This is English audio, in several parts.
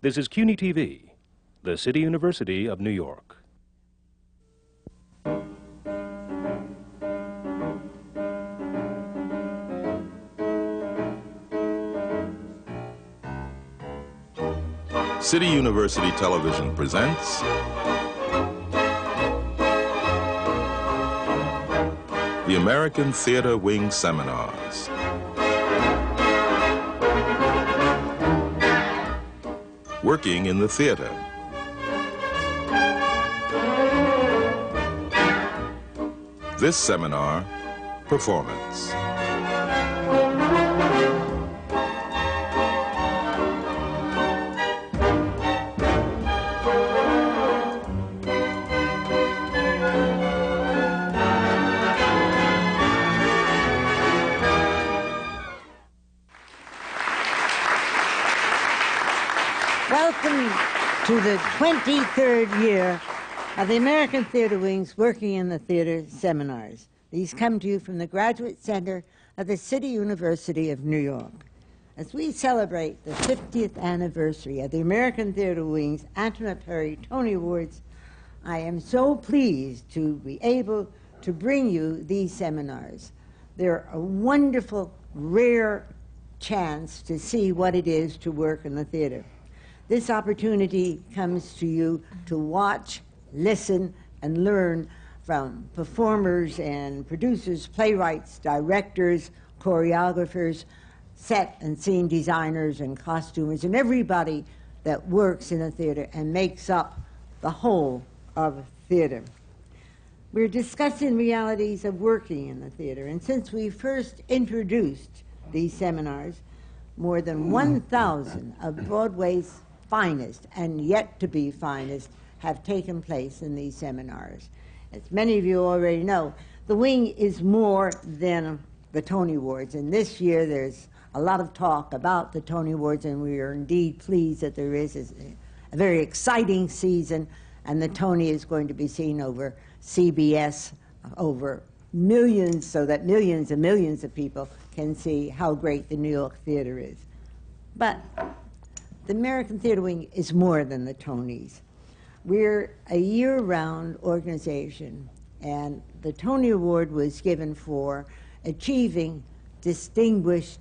This is CUNY TV, the City University of New York. City University Television presents the American Theater Wing Seminars. Working in the theater. This seminar, performance. Welcome to the 23rd year of the American Theater Wing's Working in the Theater Seminars. These come to you from the Graduate Center of the City University of New York. As we celebrate the 50th anniversary of the American Theater Wing's Antoinette Perry Tony Awards, I am so pleased to be able to bring you these seminars. They're a wonderful, rare chance to see what it is to work in the theater. This opportunity comes to you to watch, listen, and learn from performers and producers, playwrights, directors, choreographers, set and scene designers and costumers, and everybody that works in a theater and makes up the whole of theater. We're discussing realities of working in the theater, and since we first introduced these seminars, more than 1,000 of Broadway's finest and yet to be finest have taken place in these seminars. As many of you already know, the Wing is more than the Tony Awards, and this year there's a lot of talk about the Tony Awards, and we are indeed pleased that there is a very exciting season, and the Tony is going to be seen over CBS, over millions, so that millions and millions of people can see how great the New York theater is. But the American Theater Wing is more than the Tonys. We're a year-round organization, and the Tony Award was given for achieving distinguished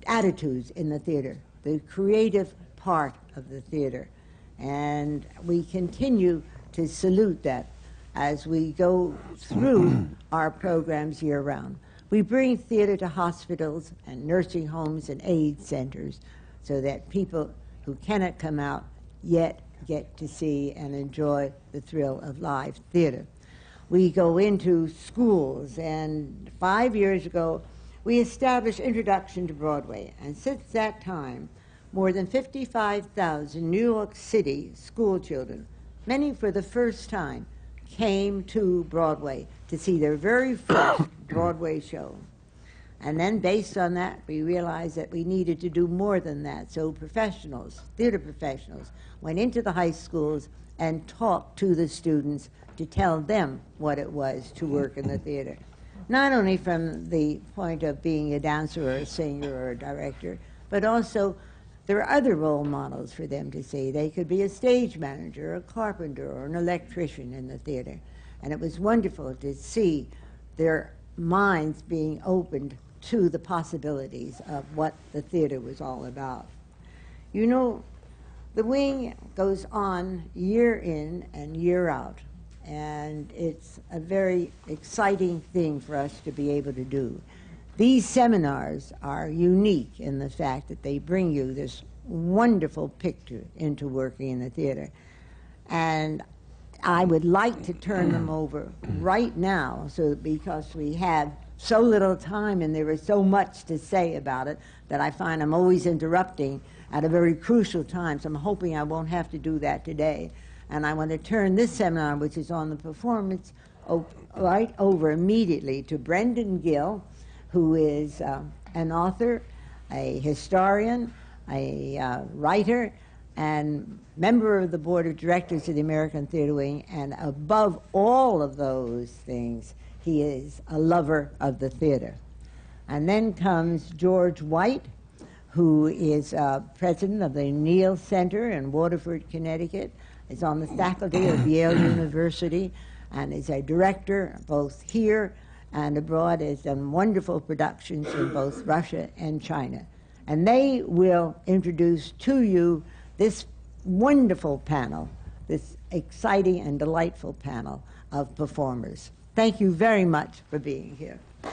attitudes in the theater, the creative part of the theater. And we continue to salute that as we go through our programs year-round. We bring theater to hospitals and nursing homes and aid centers so that people who cannot come out yet get to see and enjoy the thrill of live theater. We go into schools, and 5 years ago, we established Introduction to Broadway. And since that time, more than 55,000 New York City school children, many for the first time, came to Broadway to see their very first Broadway show. And then based on that, we realized that we needed to do more than that. So professionals, theater professionals, went into the high schools and talked to the students to tell them what it was to work in the theater. Not only from the point of being a dancer or a singer or a director, but also there are other role models for them to see. They could be a stage manager, a carpenter, or an electrician in the theater. And it was wonderful to see their minds being opened to the possibilities of what the theater was all about. You know, the Wing goes on year in and year out, and it's a very exciting thing for us to be able to do. These seminars are unique in the fact that they bring you this wonderful picture into working in the theater. And I would like to turn them over right now, so because we have so little time and there is so much to say about it that I find I'm always interrupting at a very crucial time. So I'm hoping I won't have to do that today. And I want to turn this seminar, which is on the performance, right over immediately to Brendan Gill, who is an author, a historian, a writer, and member of the board of directors of the American Theater Wing, and above all of those things, he is a lover of the theater. And then comes George White, who is president of the Neal Center in Waterford, Connecticut, is on the faculty of Yale University, and is a director both here and abroad, has done wonderful productions in both Russia and China. And they will introduce to you this wonderful panel, this exciting and delightful panel of performers. Thank you very much for being here. My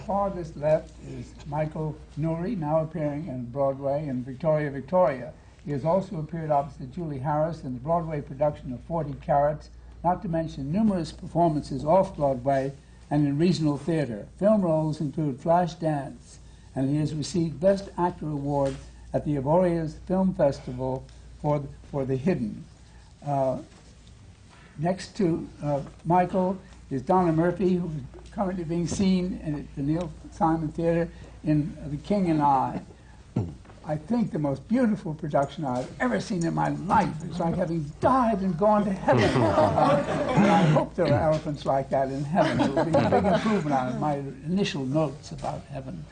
farthest left is Michael Nouri, now appearing in Broadway in Victoria, Victoria. He has also appeared opposite Julie Harris in the Broadway production of 40 Carats, not to mention numerous performances off Broadway and in regional theater. Film roles include Flashdance, and he has received Best Actor Award at the Avoriaz Film Festival for The Hidden. Next to Michael is Donna Murphy, who is currently being seen at the Neil Simon Theater in The King and I. I think the most beautiful production I've ever seen in my life. It's like having died and gone to heaven. And I hope there are elephants like that in heaven. It will be a big improvement on my initial notes about heaven.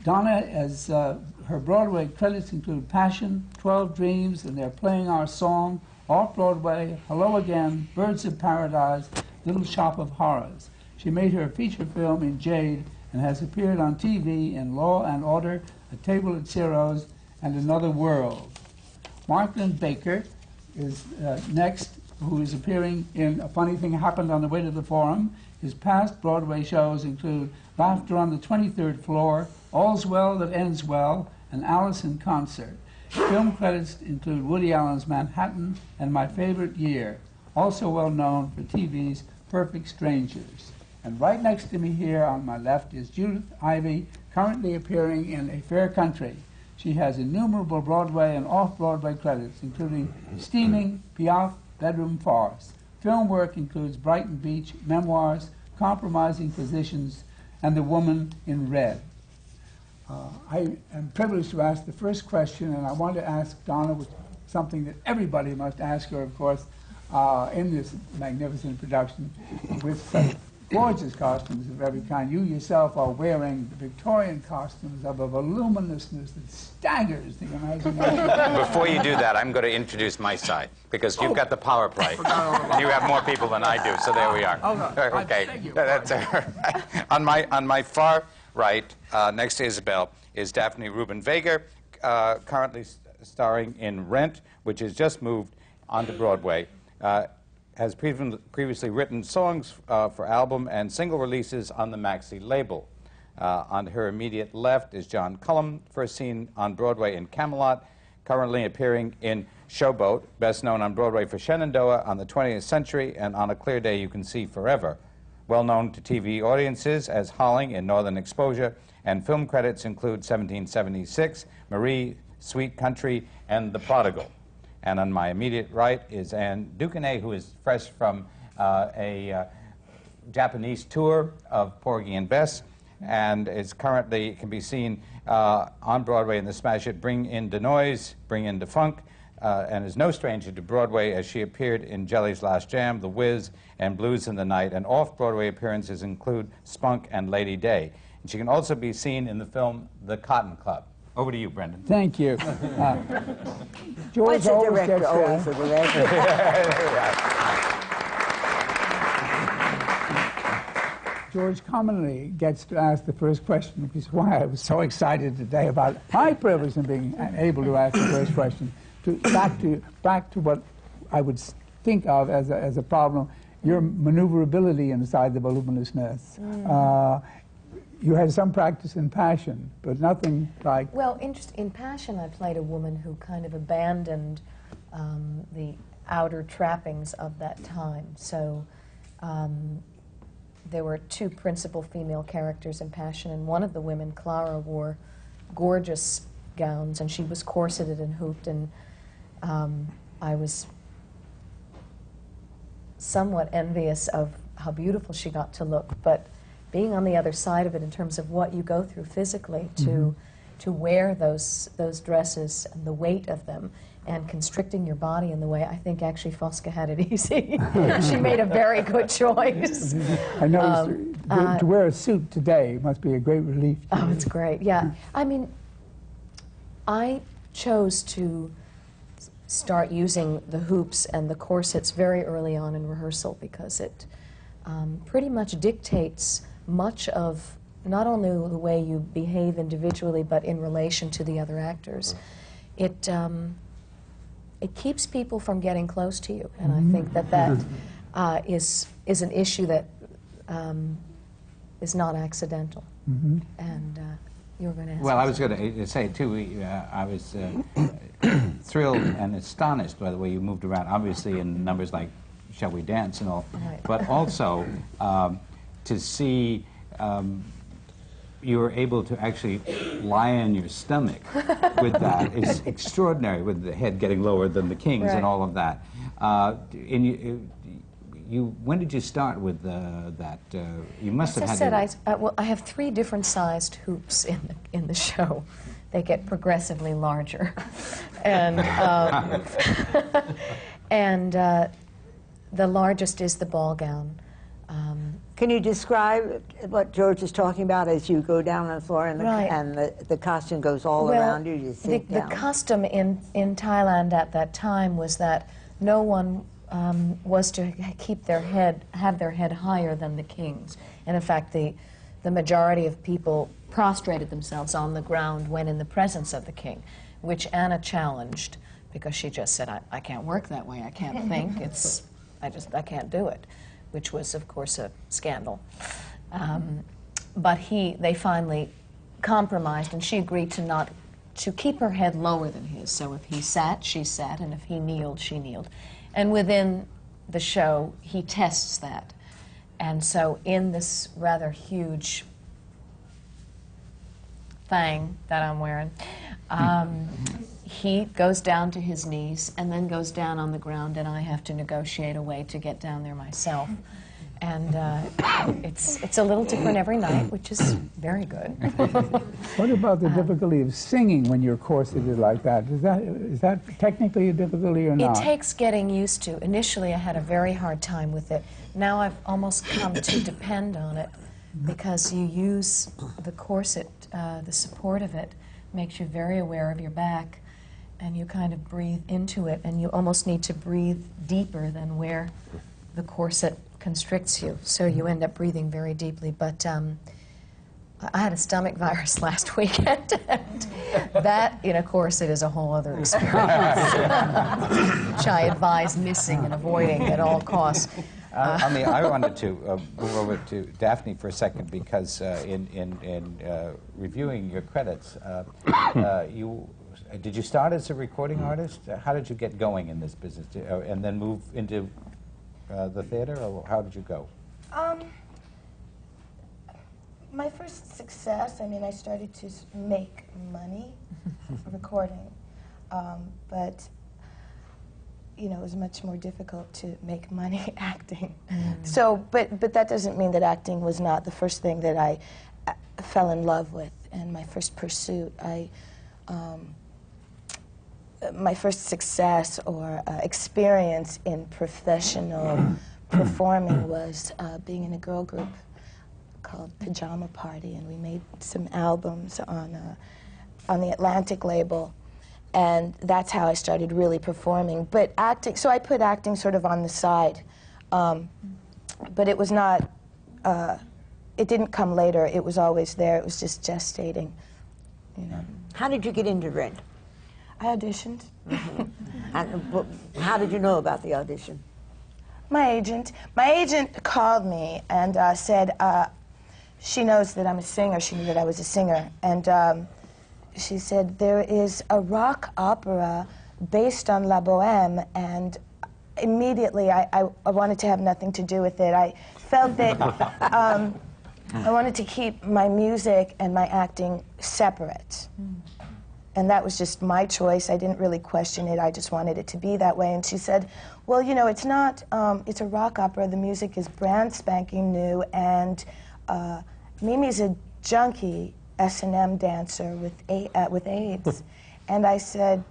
Donna, as her Broadway credits include Passion, 12 Dreams, and They're Playing Our Song, Off-Broadway, Hello Again, Birds of Paradise, Little Shop of Horrors. She made her feature film in Jade and has appeared on TV in Law and Order, A Table at Ciro's, and Another World. Mark Linn-Baker is next, who is appearing in A Funny Thing Happened on the Way to the Forum. His past Broadway shows include Laughter on the 23rd Floor, All's Well That Ends Well, and Alice in Concert. Film credits include Woody Allen's Manhattan and My Favorite Year, also well known for TV's Perfect Strangers. And right next to me here on my left is Judith Ivey, currently appearing in A Fair Country. She has innumerable Broadway and off-Broadway credits, including Steaming, Piaf, Bedroom Farce. Film work includes Brighton Beach, Memoirs, Compromising Positions, and The Woman in Red. I am privileged to ask the first question, and I want to ask Donna with something that everybody must ask her, of course, in this magnificent production, with such gorgeous costumes of every kind. You yourself are wearing Victorian costumes of a voluminousness that staggers the imagination. Before you do that, I'm going to introduce my side, because you've got the power play. You have more people than I do, so there we are. Okay, that's all right. On my far right, next to Isabel, is Daphne Rubin-Vega, currently starring in Rent, which has just moved onto Broadway. Has previously written songs for album and single releases on the Maxi label. On her immediate left is John Cullum, first seen on Broadway in Camelot, currently appearing in Showboat, best known on Broadway for Shenandoah, On the 20th Century, and On a Clear Day You Can See Forever. Well known to TV audiences as Holling in Northern Exposure, and film credits include 1776, Marie, Sweet Country, and The Prodigal. And on my immediate right is Anne Duquesnay, who is fresh from a Japanese tour of Porgy and Bess, and is currently can be seen on Broadway in the smash hit Bring in the Noise, Bring in the Funk, and is no stranger to Broadway, as she appeared in Jelly's Last Jam, The Wiz, and Blues in the Night. And off-Broadway appearances include Spunk and Lady Day. And she can also be seen in the film The Cotton Club. Over to you, Brendan. Thank you. George always gets asked. George commonly gets to ask the first question, which is why I was so excited today about my privilege in being able to ask the first question. Back to what I would think of as a problem, your maneuverability inside the voluminousness. You had some practice in Passion, but nothing like... Well, in Passion, I played a woman who kind of abandoned the outer trappings of that time. So there were two principal female characters in Passion, and one of the women, Clara, wore gorgeous gowns, and she was corseted and hooped, and I was somewhat envious of how beautiful she got to look, but being on the other side of it in terms of what you go through physically to to wear those dresses and the weight of them and constricting your body in the way, I think actually Fosca had it easy. She made a very good choice. I noticed to wear a suit today must be a great relief. Oh, it's great, yeah. I mean, I chose to start using the hoops and the corsets very early on in rehearsal because it pretty much dictates much of not only the way you behave individually, but in relation to the other actors. It keeps people from getting close to you, and I think that is an issue that is not accidental. And you were going to ask. Well, I was going to say, too, I was thrilled and astonished by the way you moved around, obviously in numbers like Shall We Dance and all, Right. but also to see you were able to actually lie on your stomach with that is extraordinary, with the head getting lower than the king's Right. and all of that. When did you start with that? You must have As had. I said, well, I have 3 different sized hoops in the show. They get progressively larger, and the largest is the ball gown. Can you describe what George is talking about as you go down on the floor and Right. the costume goes all around you? You sit the down. custom in Thailand at that time was that no one was to have their head higher than the king's. And in fact, the majority of people prostrated themselves on the ground when in the presence of the king, which Anna challenged because she just said, I can't work that way, I can't think, I can't do it, which was, of course, a scandal. But they finally compromised, and she agreed to keep her head lower than his. So if he sat, she sat, and if he kneeled, she kneeled. And within the show, he tests that. And so in this rather huge thing that I'm wearing, he goes down to his knees and then goes down on the ground, and I have to negotiate a way to get down there myself. And it's a little different every night, which is very good. What about the difficulty of singing when you're corseted like that? Is that technically a difficulty or not? It takes getting used to. Initially, I had a very hard time with it. Now I've almost come to depend on it because you use the corset, the support of it makes you very aware of your back, and you kind of breathe into it, and you almost need to breathe deeper than where the corset constricts you, so you end up breathing very deeply. But I had a stomach virus last weekend, and that in a corset is a whole other experience, which I advise missing and avoiding at all costs. I wanted to move over to Daphne for a second because in reviewing your credits, did you start as a recording artist? How did you get going in this business, and then move into the theater, or how did you go? My first success, I mean, I started to make money recording, but you know, it was much more difficult to make money acting. So, but that doesn't mean that acting was not the first thing that I fell in love with and my first pursuit. My first success or experience in professional performing was being in a girl group called Pajama Party, and we made some albums on the Atlantic label, and that's how I started really performing. But acting, so I put acting sort of on the side, but it was not, it didn't come later, it was always there, it was just gestating, you know. How did you get into Red? I auditioned. And how did you know about the audition? My agent called me and said she knows that I'm a singer. She knew that I was a singer, and she said there is a rock opera based on La Boheme, and immediately I wanted to have nothing to do with it. I felt that I wanted to keep my music and my acting separate. And that was just my choice. I didn't really question it. I just wanted it to be that way. And she said, well, you know, it's not, it's a rock opera. The music is brand spanking new, and Mimi's a junkie, S&M dancer with AIDS. And I said,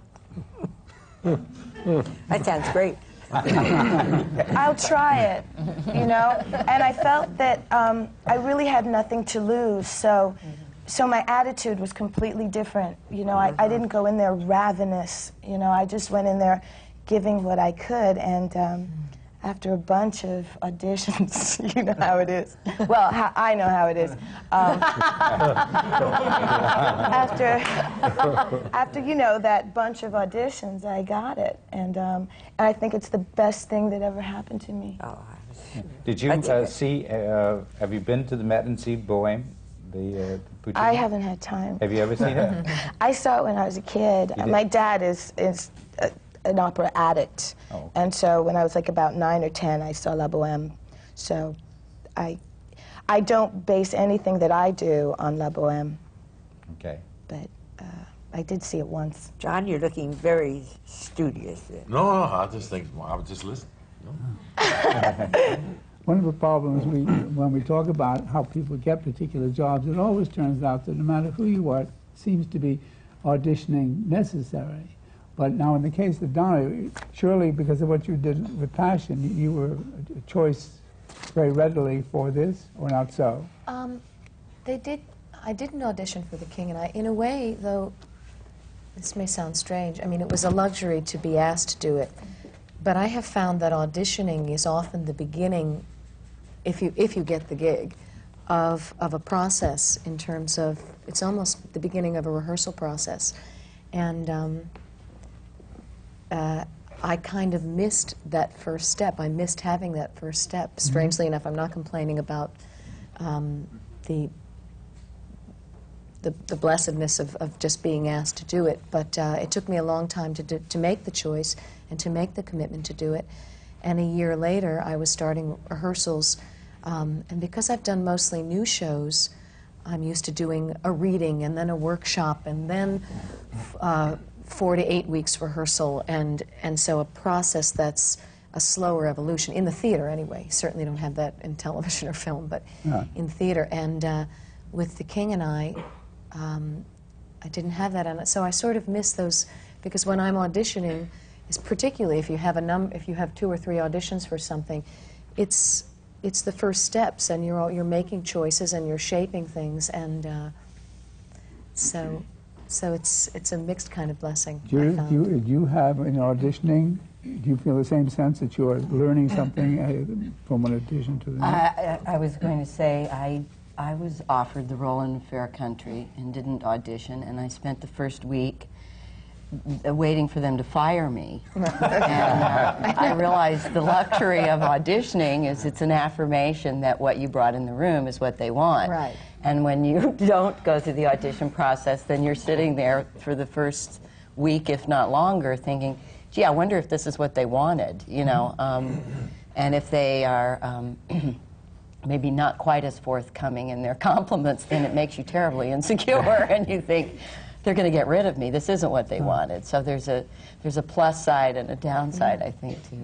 That sounds great. I'll try it, you know? And I felt that I really had nothing to lose, so my attitude was completely different. You know, I didn't go in there ravenous, you know, I just went in there giving what I could, and after a bunch of auditions, you know how it is. Well, I know how it is. After you know that bunch of auditions, I got it, and I think it's the best thing that ever happened to me. Oh, Did you see? Have you been to the Met and see Bohème? The Puccini? I haven't had time. Have you ever seen it? I saw it when I was a kid. My dad is an opera addict, and so when I was like about 9 or 10, I saw La Bohème. So I don't base anything that I do on La Bohème. Okay. But I did see it once. John, you're looking very studious. No, I just think, well, I would just listen. One of the problems when we talk about how people get particular jobs, it always turns out that no matter who you are, it seems to be auditioning necessary. But now in the case of Donna, surely because of what you did with Passion, you were a choice very readily for this, or not so? I didn't audition for The King and I. In a way, though, this may sound strange, I mean, it was a luxury to be asked to do it. But I have found that auditioning is often the beginning, if you get the gig, of a process in terms of, it's almost the beginning of a rehearsal process. And I kind of missed that first step. I missed having that first step. Strangely enough, I'm not complaining about the blessedness of just being asked to do it, but it took me a long time to make the choice and to make the commitment to do it. And a year later, I was starting rehearsals, and because I've done mostly new shows, I'm used to doing a reading and then a workshop and then 4 to 8 weeks rehearsal, and so a process that's a slower evolution, in the theater anyway. Certainly don't have that in television or film, but in theater. And with The King and I didn't have that, and so I sort of miss those, because when I'm auditioning, is particularly if you have if you have 2 or 3 auditions for something, it's the first steps, and you're making choices and you're shaping things, and so it's a mixed kind of blessing. Judith, do you have in auditioning? Do you feel the same sense that you are learning something from one audition to the next? I was going to say I was offered the role in Fair Country and didn't audition, and I spent the first week waiting for them to fire me. And I realized the luxury of auditioning is it's an affirmation that what you brought in the room is what they want. Right. And when you don't go through the audition process, then you're sitting there for the first week, if not longer, thinking, gee, I wonder if this is what they wanted, you know. And if they are maybe not quite as forthcoming in their compliments, then it makes you terribly insecure, and you think, they're going to get rid of me. This isn't what they wanted. So there's a plus side and a downside, I think, to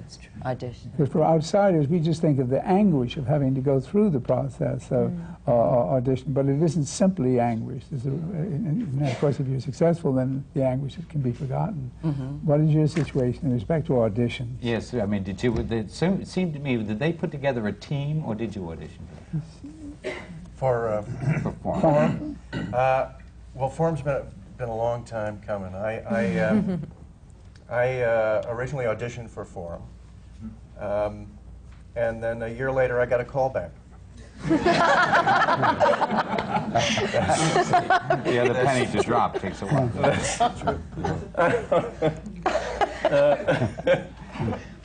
audition. Because for outsiders, we just think of the anguish of having to go through the process of audition, but it isn't simply anguish. And of course, if you're successful, then the anguish can be forgotten. What is your situation in respect to audition? Yes, I mean, it seemed to me, did they put together a team, or did you audition for Forum? well, Forum's been a long time coming. I originally auditioned for Forum, and then a year later I got a call back. The other penny to drop takes a while. That's true.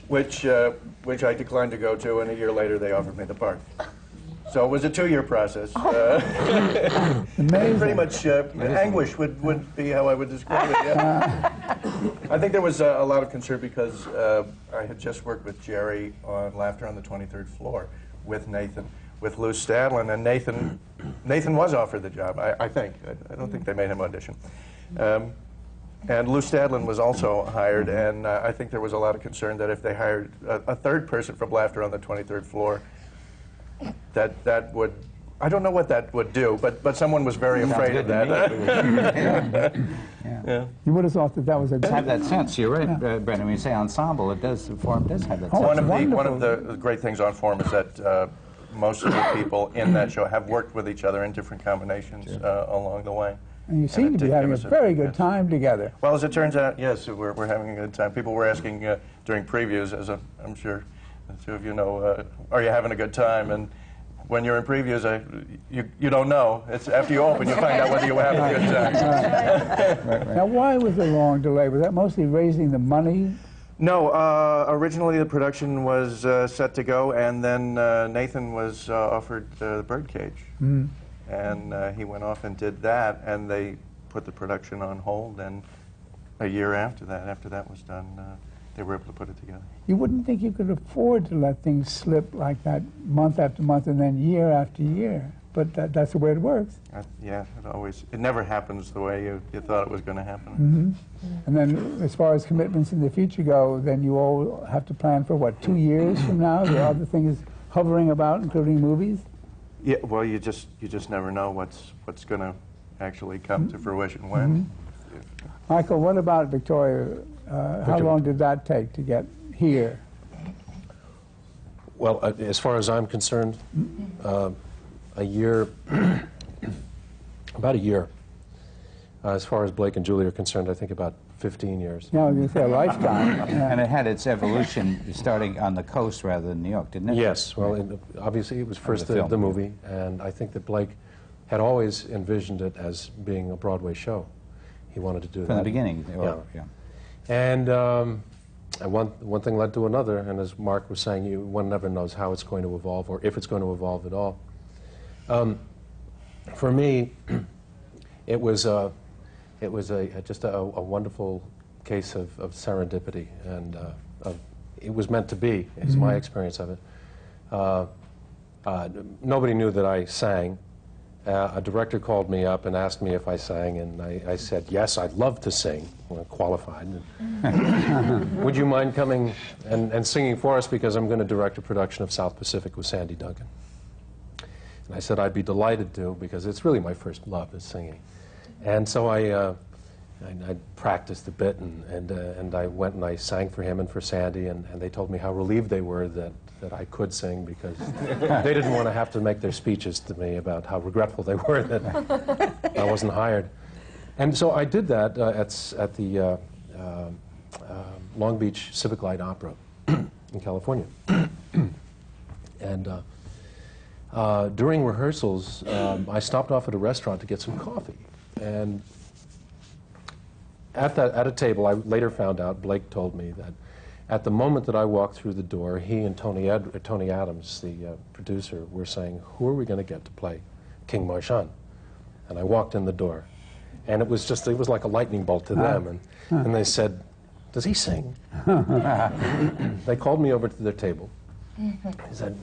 Which I declined to go to, and a year later they offered me the part. So it was a 2-year process. Pretty much anguish would be how I would describe it. Yeah. I think there was a lot of concern because I had just worked with Jerry on Laughter on the 23rd Floor with Nathan, with Lou Stadlin, and Nathan was offered the job, I think. I don't think they made him audition. And Lou Stadlin was also hired, and I think there was a lot of concern that if they hired a third person from Laughter on the 23rd Floor, that would I don't know what that would do, but someone was very afraid of that. Yeah. You would have thought that that was a It does have that sense. You're right, Brendan. When you say ensemble, the form does have that sense. One of the great things on form is that most of the people in that show have worked with each other in different combinations along the way. And you seem to be having a very good time together. Well, as it turns out, yes, we're having a good time. People were asking during previews, as I'm sure the two of you know, are you having a good time? And when you're in previews, you don't know. It's after you open, you find out whether you were having a good time. Right. Now, why was the long delay? Was that mostly raising the money? No, originally the production was set to go, and then Nathan was offered the Birdcage. Mm. And he went off and did that, and they put the production on hold, and a year after that was done, they were able to put it together. You wouldn't think you could afford to let things slip like that month after month and then year after year, but that's the way it works. Yeah, it never happens the way you thought it was going to happen. Mm-hmm. And then as far as commitments in the future go, then you all have to plan for, what, 2 years from now? There are other things hovering about, including movies? Yeah, well, you just never know what's going to actually come to fruition when. Mm-hmm. Michael, what about Victoria? How long did that take to get here? Well, as far as I'm concerned, a year, about a year. As far as Blake and Julie are concerned, I think about 15 years. Yeah, I was going to say a lifetime. Yeah. And it had its evolution starting on the coast rather than New York, didn't it? Yes. Well, obviously it was first the movie, and I think that Blake had always envisioned it as being a Broadway show. He wanted to do that. From the beginning. Yeah. And one thing led to another, and as Mark was saying, one never knows how it's going to evolve or if it's going to evolve at all. For me, it was just a wonderful case of serendipity, and it was meant to be, is my experience of it. Nobody knew that I sang. A director called me up and asked me if I sang, and I said, yes, I'd love to sing. Well, qualified. Would you mind coming and singing for us, because I'm going to direct a production of South Pacific with Sandy Duncan. And I said I'd be delighted to, because it's really my first love is singing. And so I practiced a bit, and I went and I sang for him and for Sandy, and they told me how relieved they were that I could sing, because they didn't want to have to make their speeches to me about how regretful they were that I wasn't hired. And so I did that at the Long Beach Civic Light Opera in California. And during rehearsals, I stopped off at a restaurant to get some coffee. And at a table, I later found out, Blake told me, that at the moment that I walked through the door, he and Tony Adams, the producer, were saying, who are we going to get to play King Marchand? And I walked in the door, and it was like a lightning bolt to them. And they said, does he sing? They called me over to their table. He said,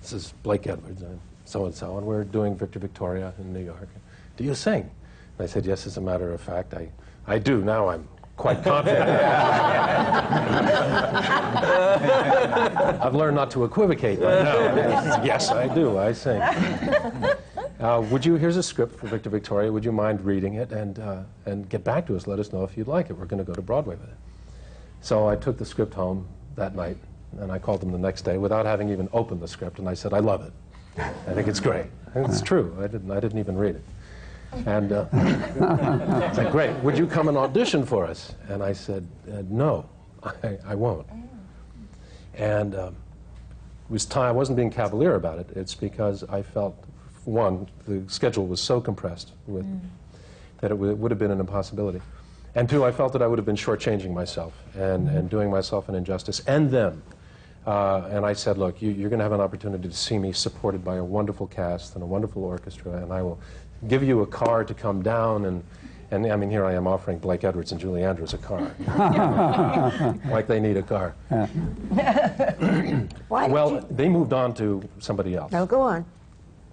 this is Blake Edwards, and so-and-so, and we're doing Victor Victoria in New York. Do you sing? And I said, yes, as a matter of fact, I do. Now I'm quite confident. I've learned not to equivocate, but no. Yes, I do. I sing. Here's a script for Victor Victoria. Would you mind reading it and get back to us? Let us know if you'd like it. We're going to go to Broadway with it. So I took the script home that night, and I called them the next day without having even opened the script, and I said, I love it. I think it's great. And it's true. I didn't even read it. And I said, great, would you come and audition for us? And I said, no, I won't. And it was time. I wasn't being cavalier about it. It's because I felt, one, the schedule was so compressed that it would have been an impossibility. And two, I felt that I would have been shortchanging myself and doing myself an injustice, and them. And I said, look, you're going to have an opportunity to see me supported by a wonderful cast and a wonderful orchestra, and I will give you a car to come down, and I mean, here I am offering Blake Edwards and Julie Andrews a car. Like they need a car. Well, they moved on to somebody else. No, go on.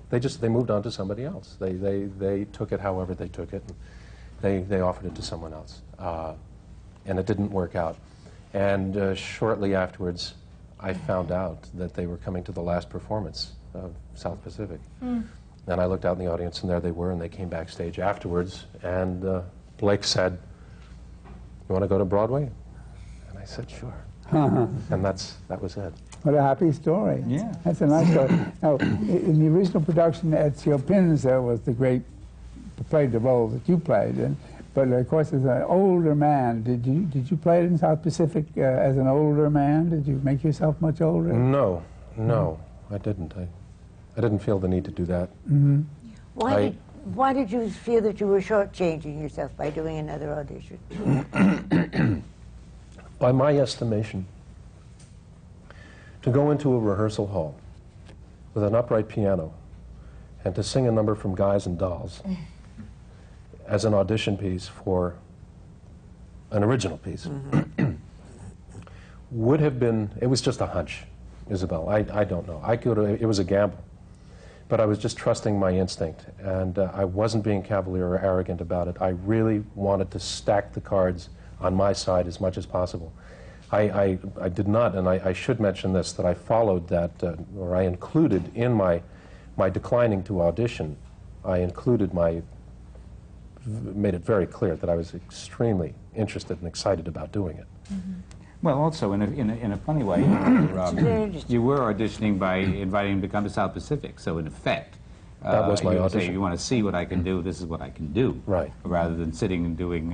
They moved on to somebody else. They took it however they took it, and they offered it to someone else. And it didn't work out. And shortly afterwards, I found out that they were coming to the last performance of South Pacific. And I looked out in the audience, and there they were, and they came backstage afterwards, and Blake said, "You want to go to Broadway?" And I said, "Sure." And that was it. What a happy story. Yeah. That's a nice story. Now, in the original production, Ezio Pinza was the great, played the role that you played in. But of course, as an older man, did you play it in South Pacific as an older man? Did you make yourself much older? No, I didn't. I didn't feel the need to do that. Mm-hmm. Why did you feel that you were shortchanging yourself by doing another audition? By my estimation, to go into a rehearsal hall with an upright piano and to sing a number from Guys and Dolls as an audition piece for an original piece would have been, it was just a hunch, Isabel. I don't know. It was a gamble. But I was just trusting my instinct, and I wasn't being cavalier or arrogant about it. I really wanted to stack the cards on my side as much as possible. I did not, and I should mention this, that I followed that, or I included in my declining to audition, I included made it very clear that I was extremely interested and excited about doing it. Mm-hmm. Well, also, in a funny way, you were auditioning by inviting him to come to South Pacific, so in effect, that was my audition. Say, you want to see what I can do, this is what I can do. Right. Rather than sitting and doing,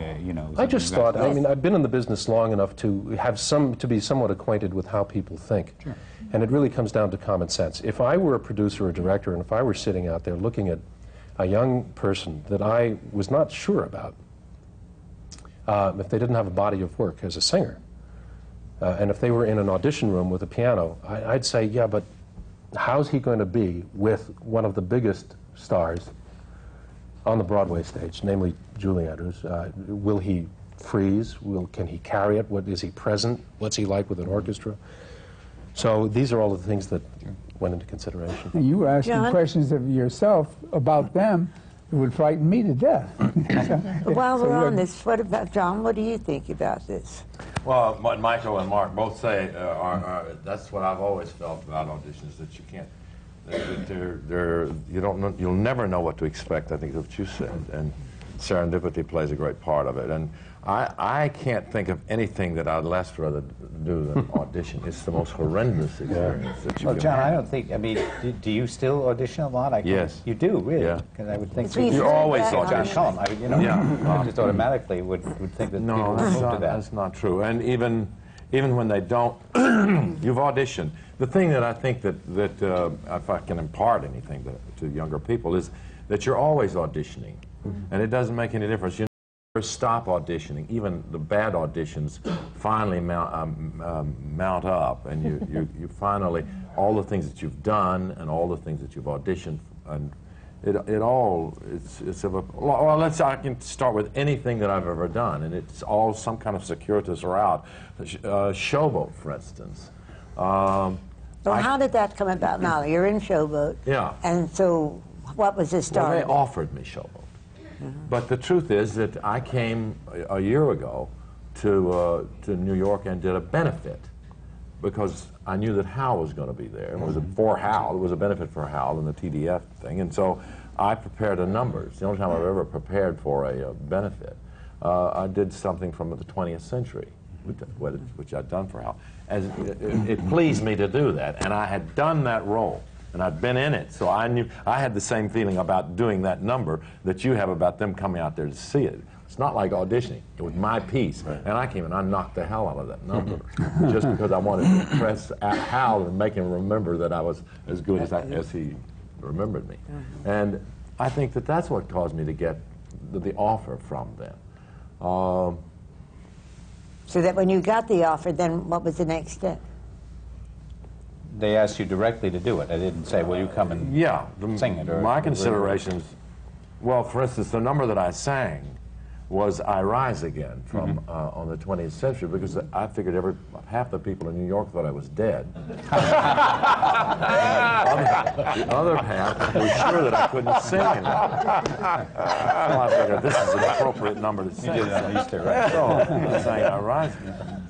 I just thought, I mean, I've been in the business long enough to have to be somewhat acquainted with how people think. Sure. And it really comes down to common sense. If I were a producer or director, and if I were sitting out there looking at a young person that I was not sure about, if they didn't have a body of work as a singer, and if they were in an audition room with a piano, I'd say, yeah, but how's he going to be with one of the biggest stars on the Broadway stage, namely Julie Andrews? Will he freeze? Can he carry it? Is he present? What's he like with an orchestra? So these are all the things that went into consideration. And you were asking questions of yourself about them that would frighten me to death. While we're on this, what about John? What do you think about this? Well, what Michael and Mark both say that's what I've always felt about auditions, that you can't, you'll never know what to expect. I think that's what you said, and serendipity plays a great part of it. And I can't think of anything that I'd less rather do than audition. It's the most horrendous experience that you Well, can John, have. I don't think, I mean, do you still audition a lot? Yes. You do, really? Yeah. Because I would think So you're always John auditioning. Cullum, I mean, Yeah. just automatically would think that people No, would that's move to not, that. that's not true. And even when they don't, you've auditioned. The thing that I think that if I can impart anything to younger people is that you're always auditioning, and it doesn't make any difference. You never stop auditioning. Even the bad auditions finally mount up, and you finally, all the things that you've done and all the things that you've auditioned, and I can start with anything that I've ever done, and it's all some kind of circuitous route. Showboat, for instance. So how did that come about now? You're in Showboat. Yeah. And so what was the start? Well, they of it? offered me Showboat. But the truth is that I came a year ago to New York and did a benefit because I knew that Hal was going to be there. It was for Hal. It was a benefit for Hal and the TDF thing. And so I prepared a number. It's the only time I've ever prepared for a benefit. I did something from the 20th century, which I'd done for Hal. It pleased me to do that, and I had done that role. And I'd been in it, so I knew I had the same feeling about doing that number that you have about them coming out there to see it. It's not like auditioning. It was my piece, and I came and I knocked the hell out of that number just because I wanted to impress Hal and make him remember that I was as good as he remembered me. And I think that that's what caused me to get the offer from them. So that when you got the offer, then what was the next step? They asked you directly to do it. I didn't say, will you come and sing it? Or my considerations, well, for instance, the number that I sang was I Rise Again from on the 20th century, because I figured half the people in New York thought I was dead. The other half were sure that I couldn't sing anymore. So I figured this is an appropriate number to sing. You did it on Easter, right? So I sang I Rise Again.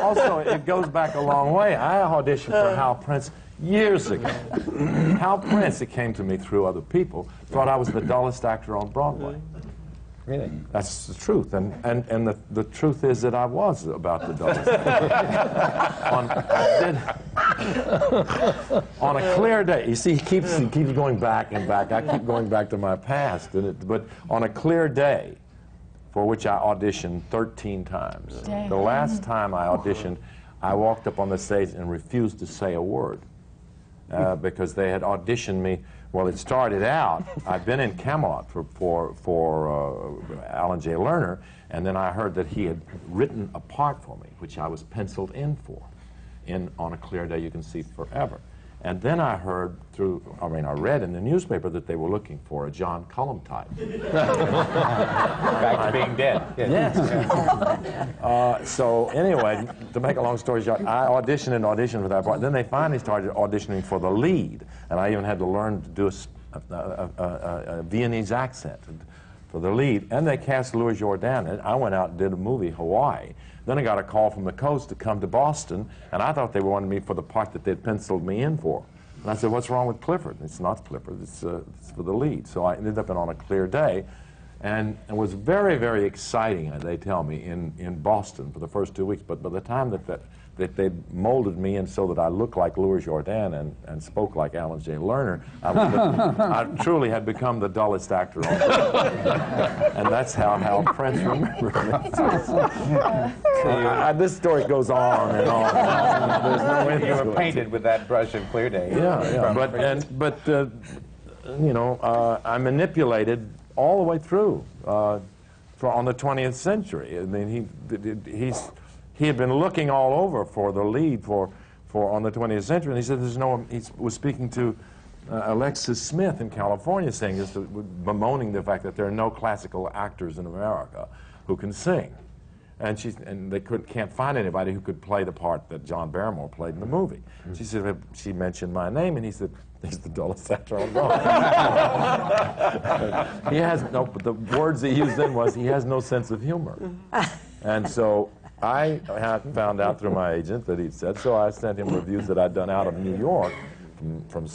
Also, it goes back a long way. I auditioned for Hal Prince years ago. Hal Prince, it came to me through other people, thought I was the dullest actor on Broadway. Really? That's the truth, and the truth is that I was about the dullest. On a clear day, you see, he keeps going back and back. I keep going back to my past, but on a clear day, for which I auditioned 13 times. Dang. The last time I auditioned, I walked up on the stage and refused to say a word because they had auditioned me. Well, it started out, I'd been in Camelot for Alan J. Lerner, and then I heard that he had written a part for me, which I was penciled in for, On a Clear Day You Can See Forever. And then I heard I read in the newspaper that they were looking for a John Cullum type. Back to being dead. Yes. So anyway, to make a long story short, I auditioned for that part. Then they finally started auditioning for the lead, and I even had to learn to do a Viennese accent for the lead. And they cast Louis Jourdan, and I went out and did a movie, Hawaii. Then I got a call from the coast to come to Boston, and I thought they wanted me for the part that they'd penciled me in for. And I said, "What's wrong with Clifford?" It's not Clifford, it's for the lead. So I ended up On a Clear Day, and it was very, very exciting, they tell me, in Boston for the first 2 weeks. But by the time that they molded me in so that I looked like Louis Jourdan and spoke like Alan J. Lerner, I truly had become the dullest actor on earth. And that's how Hal Prince remembered me. This story goes on and on. There's no end to it. You were painted with that brush in Clear Day. Yeah. I manipulated all the way through on the 20th century. I mean, he had been looking all over for the lead for on the 20th century, and he said he was speaking to Alexis Smith in California, saying this, bemoaning the fact that there are no classical actors in America who can sing. And they can't find anybody who could play the part that John Barrymore played in the movie. She said, she mentioned my name, and he said, "He's the dullest actor on Broadway." He has but the words he used then was, he has no sense of humor. And so I had found out through my agent that he'd said, so I sent him reviews that I'd done out of New York, from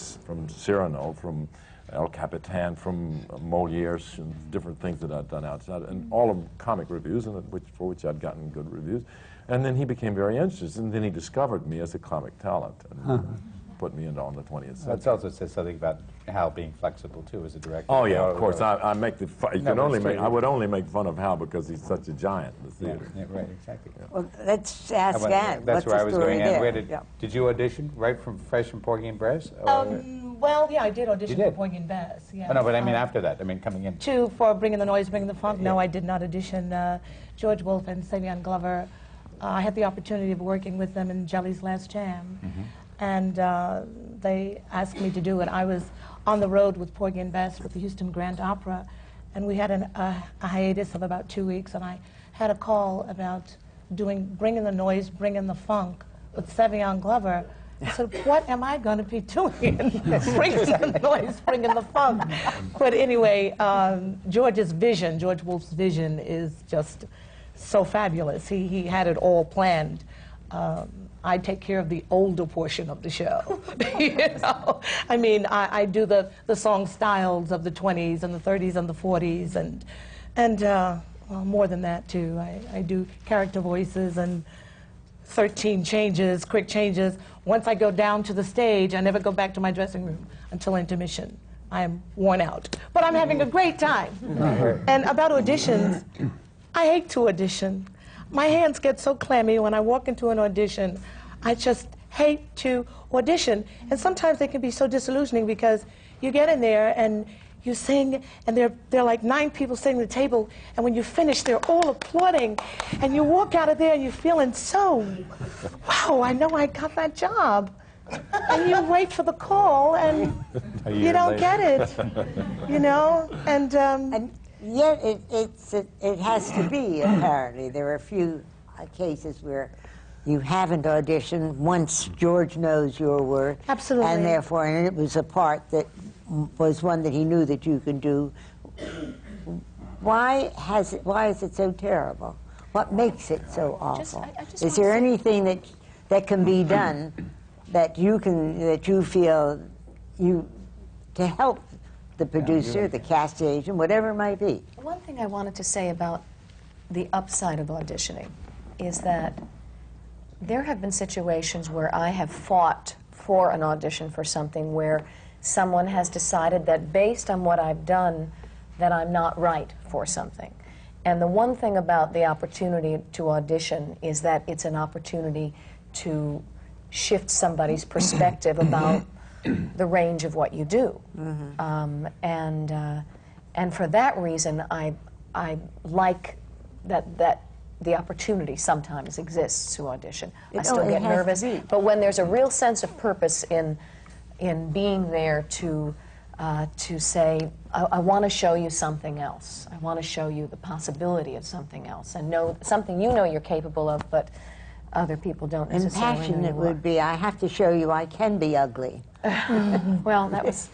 Cyrano, from El Capitan, from Molière's, and different things that I'd done outside, and all of them comic reviews, for which I'd gotten good reviews. And then he became very interested, and then he discovered me as a comic talent and put me into On the 20th Century. That also says something about Hal being flexible, too, as a director. Oh, yeah, of course. I make the I would only make fun of Hal because he's such a giant in the theater. Yeah, right, exactly. Yeah. Well, let's ask Anne. That's where I was going. There? Where did you audition right from fresh from Porgy and Bess? Well, yeah, I did audition for Porgy and Bess. Yeah. Oh, no, but I mean after that. I mean coming in. For Bringing the Noise, Bringing the Funk. No, I did not audition. George Wolfe and Savion Glover. I had the opportunity of working with them in Jelly's Last Jam, and they asked me to do it. I was on the road with Porgy and Bess with the Houston Grand Opera, and we had a hiatus of about 2 weeks, and I had a call about doing Bringing the Noise, Bringing the Funk with Savion Glover. I said, what am I going to be doing? Bringing the noise, bringing the funk. But anyway, George Wolfe's vision is just so fabulous. He had it all planned. I take care of the older portion of the show. You know? I mean, I do the song styles of the 20s and the 30s and the 40s, and well, more than that, too. I do character voices and 13 changes, quick changes. Once I go down to the stage, I never go back to my dressing room until intermission. I am worn out. But I'm having a great time. And about auditions, I hate to audition. My hands get so clammy when I walk into an audition. I just hate to audition. And sometimes they can be so disillusioning because you get in there and you sing, and there are like 9 people sitting at the table, and when you finish, they're all applauding, and you walk out of there and you're feeling so, wow, I know I got that job. And you wait for the call, and you don't get it, you know? And yet it has to be, apparently. There are a few cases where you haven't auditioned once George knows your work. Absolutely. And therefore, and it was a part that was one that he knew that you could do. Why is it so terrible? What makes it so awful? Is there anything that can be done that you feel to help the producer, the casting agent, whatever it might be. One thing I wanted to say about the upside of auditioning is that there have been situations where I have fought for an audition for something where someone has decided that based on what I've done that I'm not right for something. And the one thing about the opportunity to audition is that it's an opportunity to shift somebody's perspective about the range of what you do. And for that reason, I like that the opportunity sometimes exists to audition. I still get nervous, but when there's a real sense of purpose in being there to say, I want to show you something else. I want to show you the possibility of something else, and know something you know you're capable of, but other people don't necessarily know. And passionate would be, I have to show you I can be ugly. Well, that was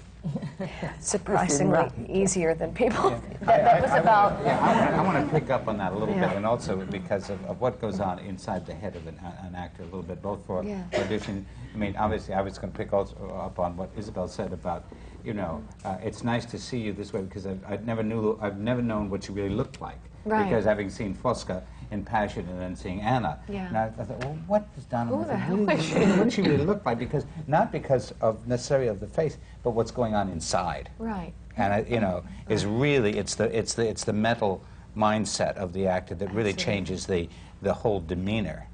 surprisingly easier than people. That was about. Yeah, I want to pick up on that a little bit, and also because of what goes on inside the head of an actor a little bit, both for audition. I mean, obviously, I was going to pick also up on what Isabel said about, you know, it's nice to see you this way because I've never known what you really looked like. Right. Because having seen Fosca in Passion and then seeing Anna, and I thought, well, what does Donna Murphy what does she really look like? Because not because of necessarily of the face, but what's going on inside. Right. And you know, is really it's the mental mindset of the actor that really changes the whole demeanor.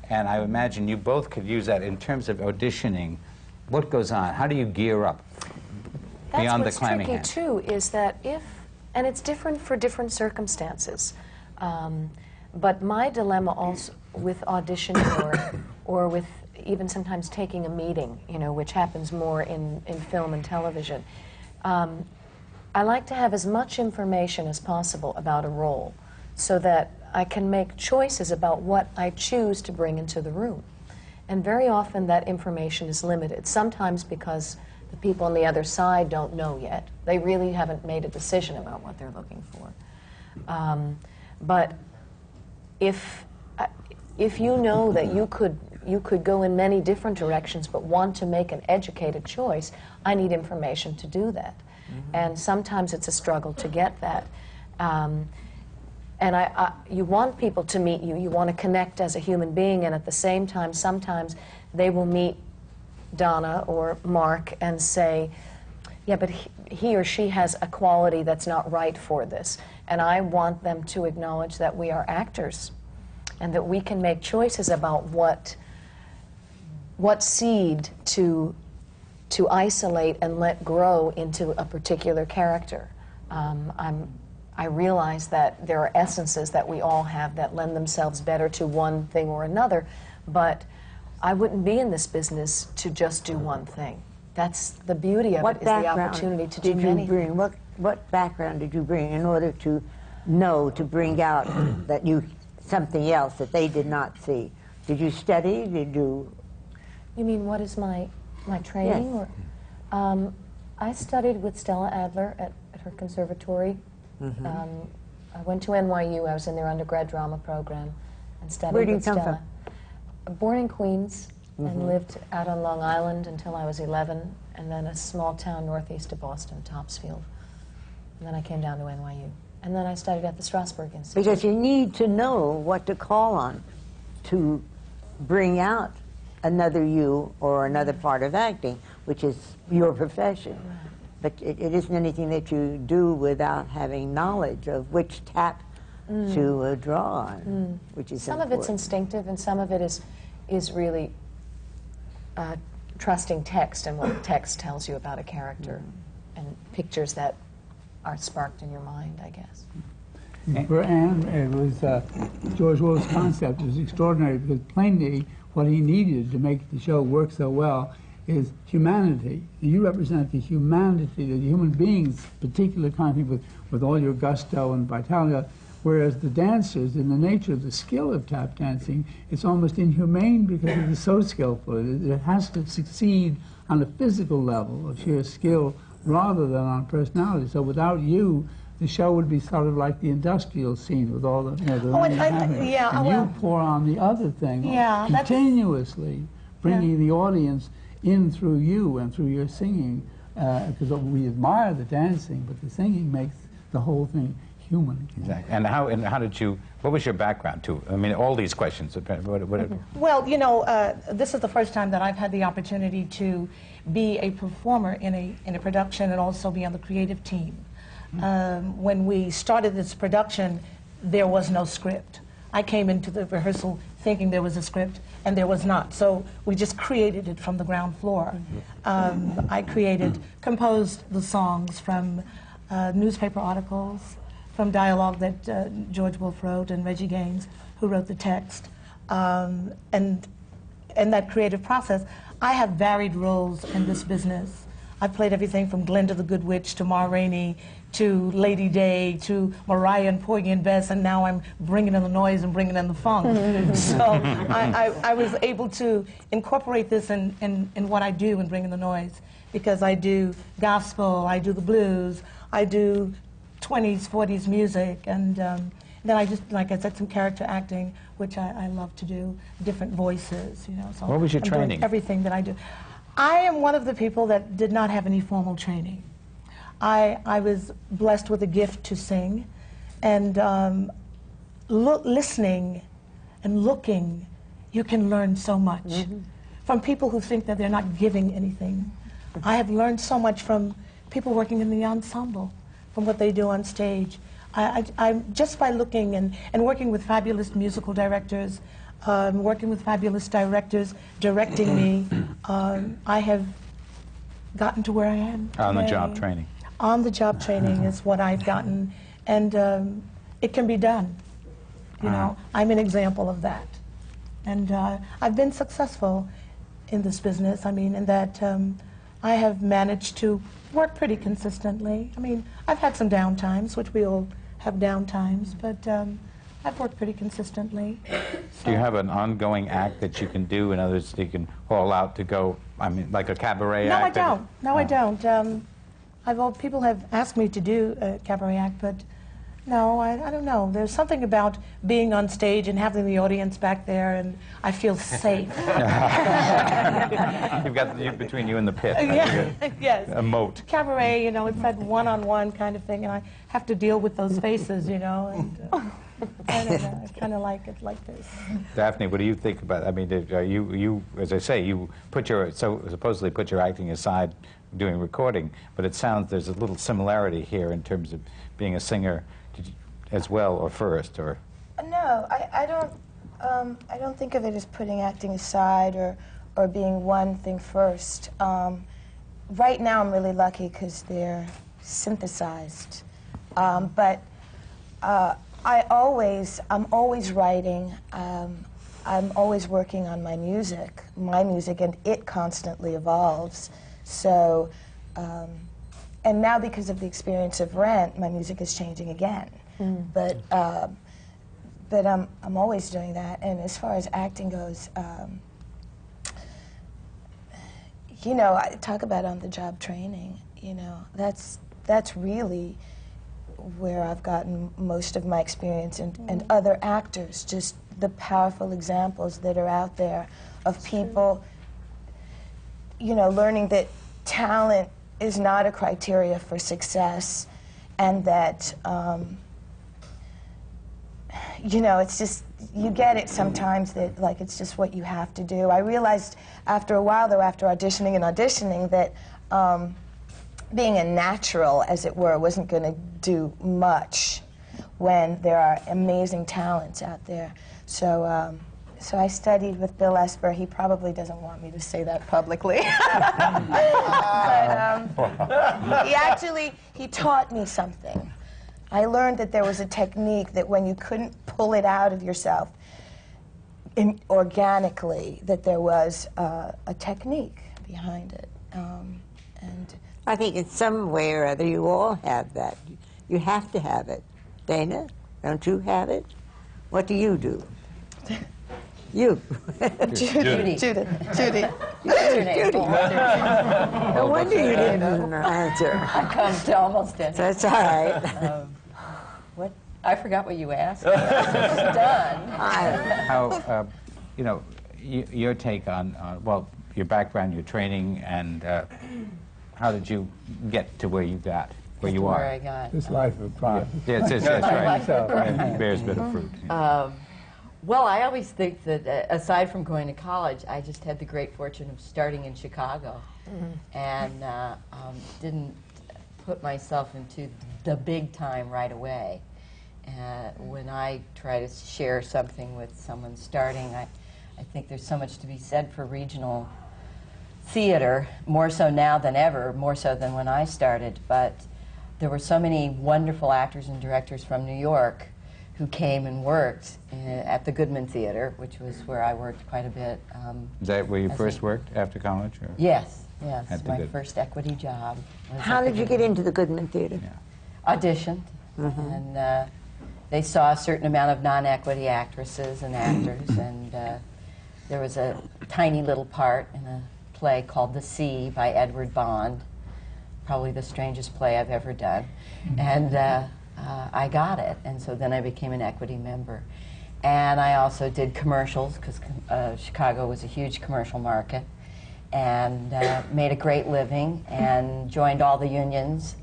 And I imagine you both could use that in terms of auditioning. What goes on? How do you gear up beyond the clamming hand? That's what's tricky too, is that and it's different for different circumstances. But my dilemma also with auditioning or with even sometimes taking a meeting, you know, which happens more in film and television, I like to have as much information as possible about a role so that I can make choices about what I choose to bring into the room. And very often that information is limited, sometimes because the people on the other side don't know yet. They really haven't made a decision about what they're looking for. But if you know that you could go in many different directions but want to make an educated choice, I need information to do that. And sometimes it's a struggle to get that. And you want people to meet you, you want to connect as a human being, and at the same time, sometimes they will meet Donna or Mark and say, yeah, but he or she has a quality that's not right for this. And I want them to acknowledge that we are actors and that we can make choices about what seed to isolate and let grow into a particular character. I realize that there are essences that we all have that lend themselves better to one thing or another, but I wouldn't be in this business to just do one thing. That's the beauty of it, is the opportunity to do many things. What background did you bring in order to know, to bring out that something else that they did not see? Did you study? Did you... You mean what is my training? Yes. Or, I studied with Stella Adler at her conservatory. I went to NYU. I was in their undergrad drama program and studied Where do you with come Stella. Born in Queens and lived out on Long Island until I was 11, and then a small town northeast of Boston, Topsfield. And then I came down to NYU. And then I studied at the Strasberg Institute. Because you need to know what to call on to bring out another you or another part of acting, which is your profession. Right. But it isn't anything that you do without having knowledge of which tap to draw on, which is some of it's instinctive, and some of it is really trusting text and what text tells you about a character, and pictures that are sparked in your mind, I guess. For Anne, it was George Wolfe's concept was extraordinary because plainly what he needed to make the show work so well is humanity. You represent the humanity, the human beings, particular kind of people with all your gusto and vitality, whereas the dancers, in the nature of the skill of tap dancing, it's almost inhumane because it is so skillful. It has to succeed on a physical level of sheer skill rather than on personality. So without you, the show would be sort of like the industrial scene with all the, you know, the you pour on the other thing continuously, bringing the audience in through you and through your singing, because we admire the dancing, but the singing makes the whole thing human. Exactly. And how did you? What was your background too? I mean, all these questions. Well, you know, this is the first time that I've had the opportunity to be a performer in a production and also be on the creative team. When we started this production, there was no script. I came into the rehearsal thinking there was a script, and there was not. So we just created it from the ground floor. I composed the songs from newspaper articles, from dialogue that George Wolfe wrote and Reggie Gaines, who wrote the text. And that creative process, I have varied roles in this business. I've played everything from Glinda the Good Witch to Ma Rainey to Lady Day to Mariah and Porgy and Bess, and now I'm bringing in the noise and bringing in the funk. So I was able to incorporate this in what I do and bring in the noise, because I do gospel, I do the blues, I do 20s, 40s music, and then I just, like I said, some character acting, which I love to do, different voices, you know. So what was your training? Everything that I do. I am one of the people that did not have any formal training. I was blessed with a gift to sing, and listening and looking, you can learn so much from people who think that they're not giving anything. I have learned so much from people working in the ensemble, from what they do on stage. I just by looking and working with fabulous musical directors, working with fabulous directors directing me, I have gotten to where I am today. On-the-job training. On-the-job training is what I've gotten, and it can be done. You know, I'm an example of that. And I've been successful in this business. I mean, in that I have managed to work pretty consistently. I mean, I've had some down times, which we all have down times, but I've worked pretty consistently. So. Do you have an ongoing act that you can do, in other words, that you can haul out to go, I mean, like a cabaret act? No, I don't. People have asked me to do a cabaret act, but no, I don't know. There's something about being on stage and having the audience back there, and I feel safe. You've got between you and the pit. Yes. A moat. Cabaret, you know, it's that one-on-one kind of thing, and I have to deal with those faces, you know. And, I don't know. I kind of like it like this. Daphne, what do you think about? I mean, you, as I say, you supposedly put your acting aside, doing recording, but it sounds there's a little similarity here in terms of being a singer as well, or first, or. No, I don't think of it as putting acting aside or being one thing first. Right now, I'm really lucky because they're synthesized, but. I'm always writing, I'm always working on my music, and it constantly evolves. So, and now because of the experience of Rent, my music is changing again. But I'm always doing that. And as far as acting goes, you know, I talk about on-the-job training. You know, that's really where I've gotten most of my experience, and other actors, just the powerful examples that are out there of people, you know, learning that talent is not a criteria for success, and that, you know, it's just, you get it sometimes that, like, it's just what you have to do. I realized after a while, though, after auditioning, that being a natural, as it were, wasn't going to do much when there are amazing talents out there. So, so I studied with Bill Esper. He probably doesn't want me to say that publicly. But he taught me something. I learned that there was a technique that when you couldn't pull it out of yourself organically, that there was a technique behind it. And I think in some way or other you all have that. You have to have it. Dana, don't you have it? What do you do? You. Judy. Judy. No wonder you didn't answer. I come to almost it. That's all right. What? I forgot what you asked. It's done. How, you know, your take on, well, your background, your training, and how did you get to where you got, where you are? Where I got. This life of crime. Yes, that's right. Right. Bears bitter fruit. Well, I always think that aside from going to college, I just had the great fortune of starting in Chicago, and didn't put myself into the big time right away. When I try to share something with someone starting, I think there's so much to be said for regional theater, more so now than ever, more so than when I started. But there were so many wonderful actors and directors from New York who came and worked at the Goodman Theater, which was where I worked quite a bit. Is that where you first worked after college? Or? Yes, At yes. the My Good- first equity job. Was How at the did you Goodman. get into the Goodman Theater? Auditioned, and they saw a certain amount of non-equity actresses and actors, and there was a tiny little part in a play called The Sea by Edward Bond, probably the strangest play I've ever done, and I got it, and so then I became an equity member. And I also did commercials, because Chicago was a huge commercial market, and made a great living, and joined all the unions.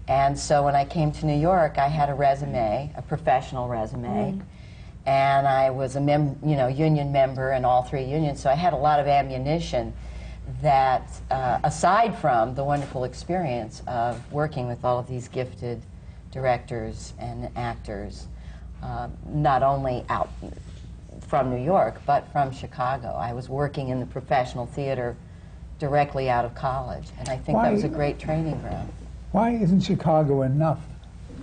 And so when I came to New York, I had a resume, a professional resume, and I was a union member in all 3 unions, so I had a lot of ammunition that, aside from the wonderful experience of working with all of these gifted directors and actors, not only out from New York, but from Chicago. I was working in the professional theater directly out of college, and I think that was a great training ground. Why isn't Chicago enough?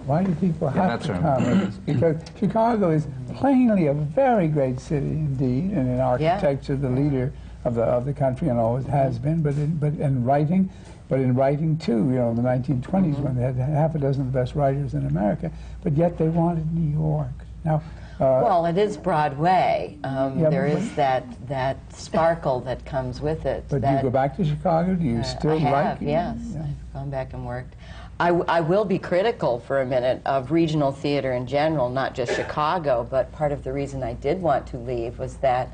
Why do people have to come with us? Because Chicago is plainly a very great city indeed, and in architecture, the leader of the country, and always has been. But in writing too. You know, in the 1920s when they had half a dozen of the best writers in America, but yet they wanted New York. Now. Well, it is Broadway. There is that sparkle that comes with it. But do you go back to Chicago? Do you still I have, like it? yes. Yeah. I've gone back and worked. I will be critical for a minute of regional theater in general, not just Chicago, but part of the reason I did want to leave was that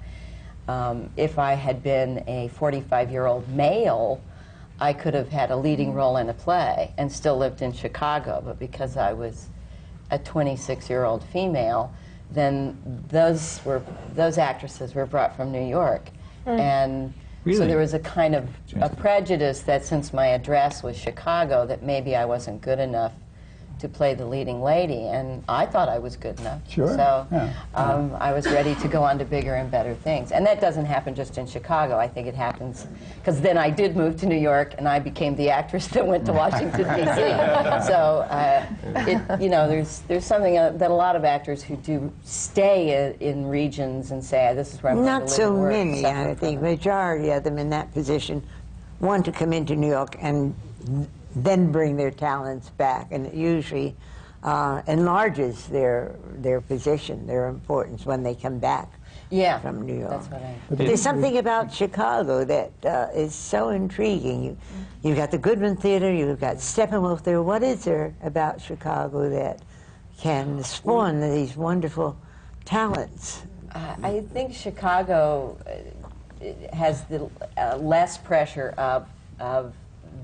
if I had been a 45-year-old male, I could have had a leading role in a play and still lived in Chicago, but because I was a 26-year-old female, then those actresses were brought from New York. And so there was a kind of a prejudice that since my address was Chicago, that maybe I wasn't good enough to play the leading lady, and I thought I was good enough. Sure. So I was ready to go on to bigger and better things. And that doesn't happen just in Chicago. I think it happens because then I did move to New York, and I became the actress that went to Washington, D.C. So, there's something that a lot of actors who do stay in regions and say, this is where I'm going to live Not so and work, many, I think. Majority of them in that position want to come into New York and then bring their talents back, and it usually enlarges their position, their importance when they come back from New York. That's what But there's something about Chicago that is so intriguing. You've got the Goodman Theater, you've got Steppenwolf there. What is there about Chicago that can spawn these wonderful talents? I think Chicago has the less pressure of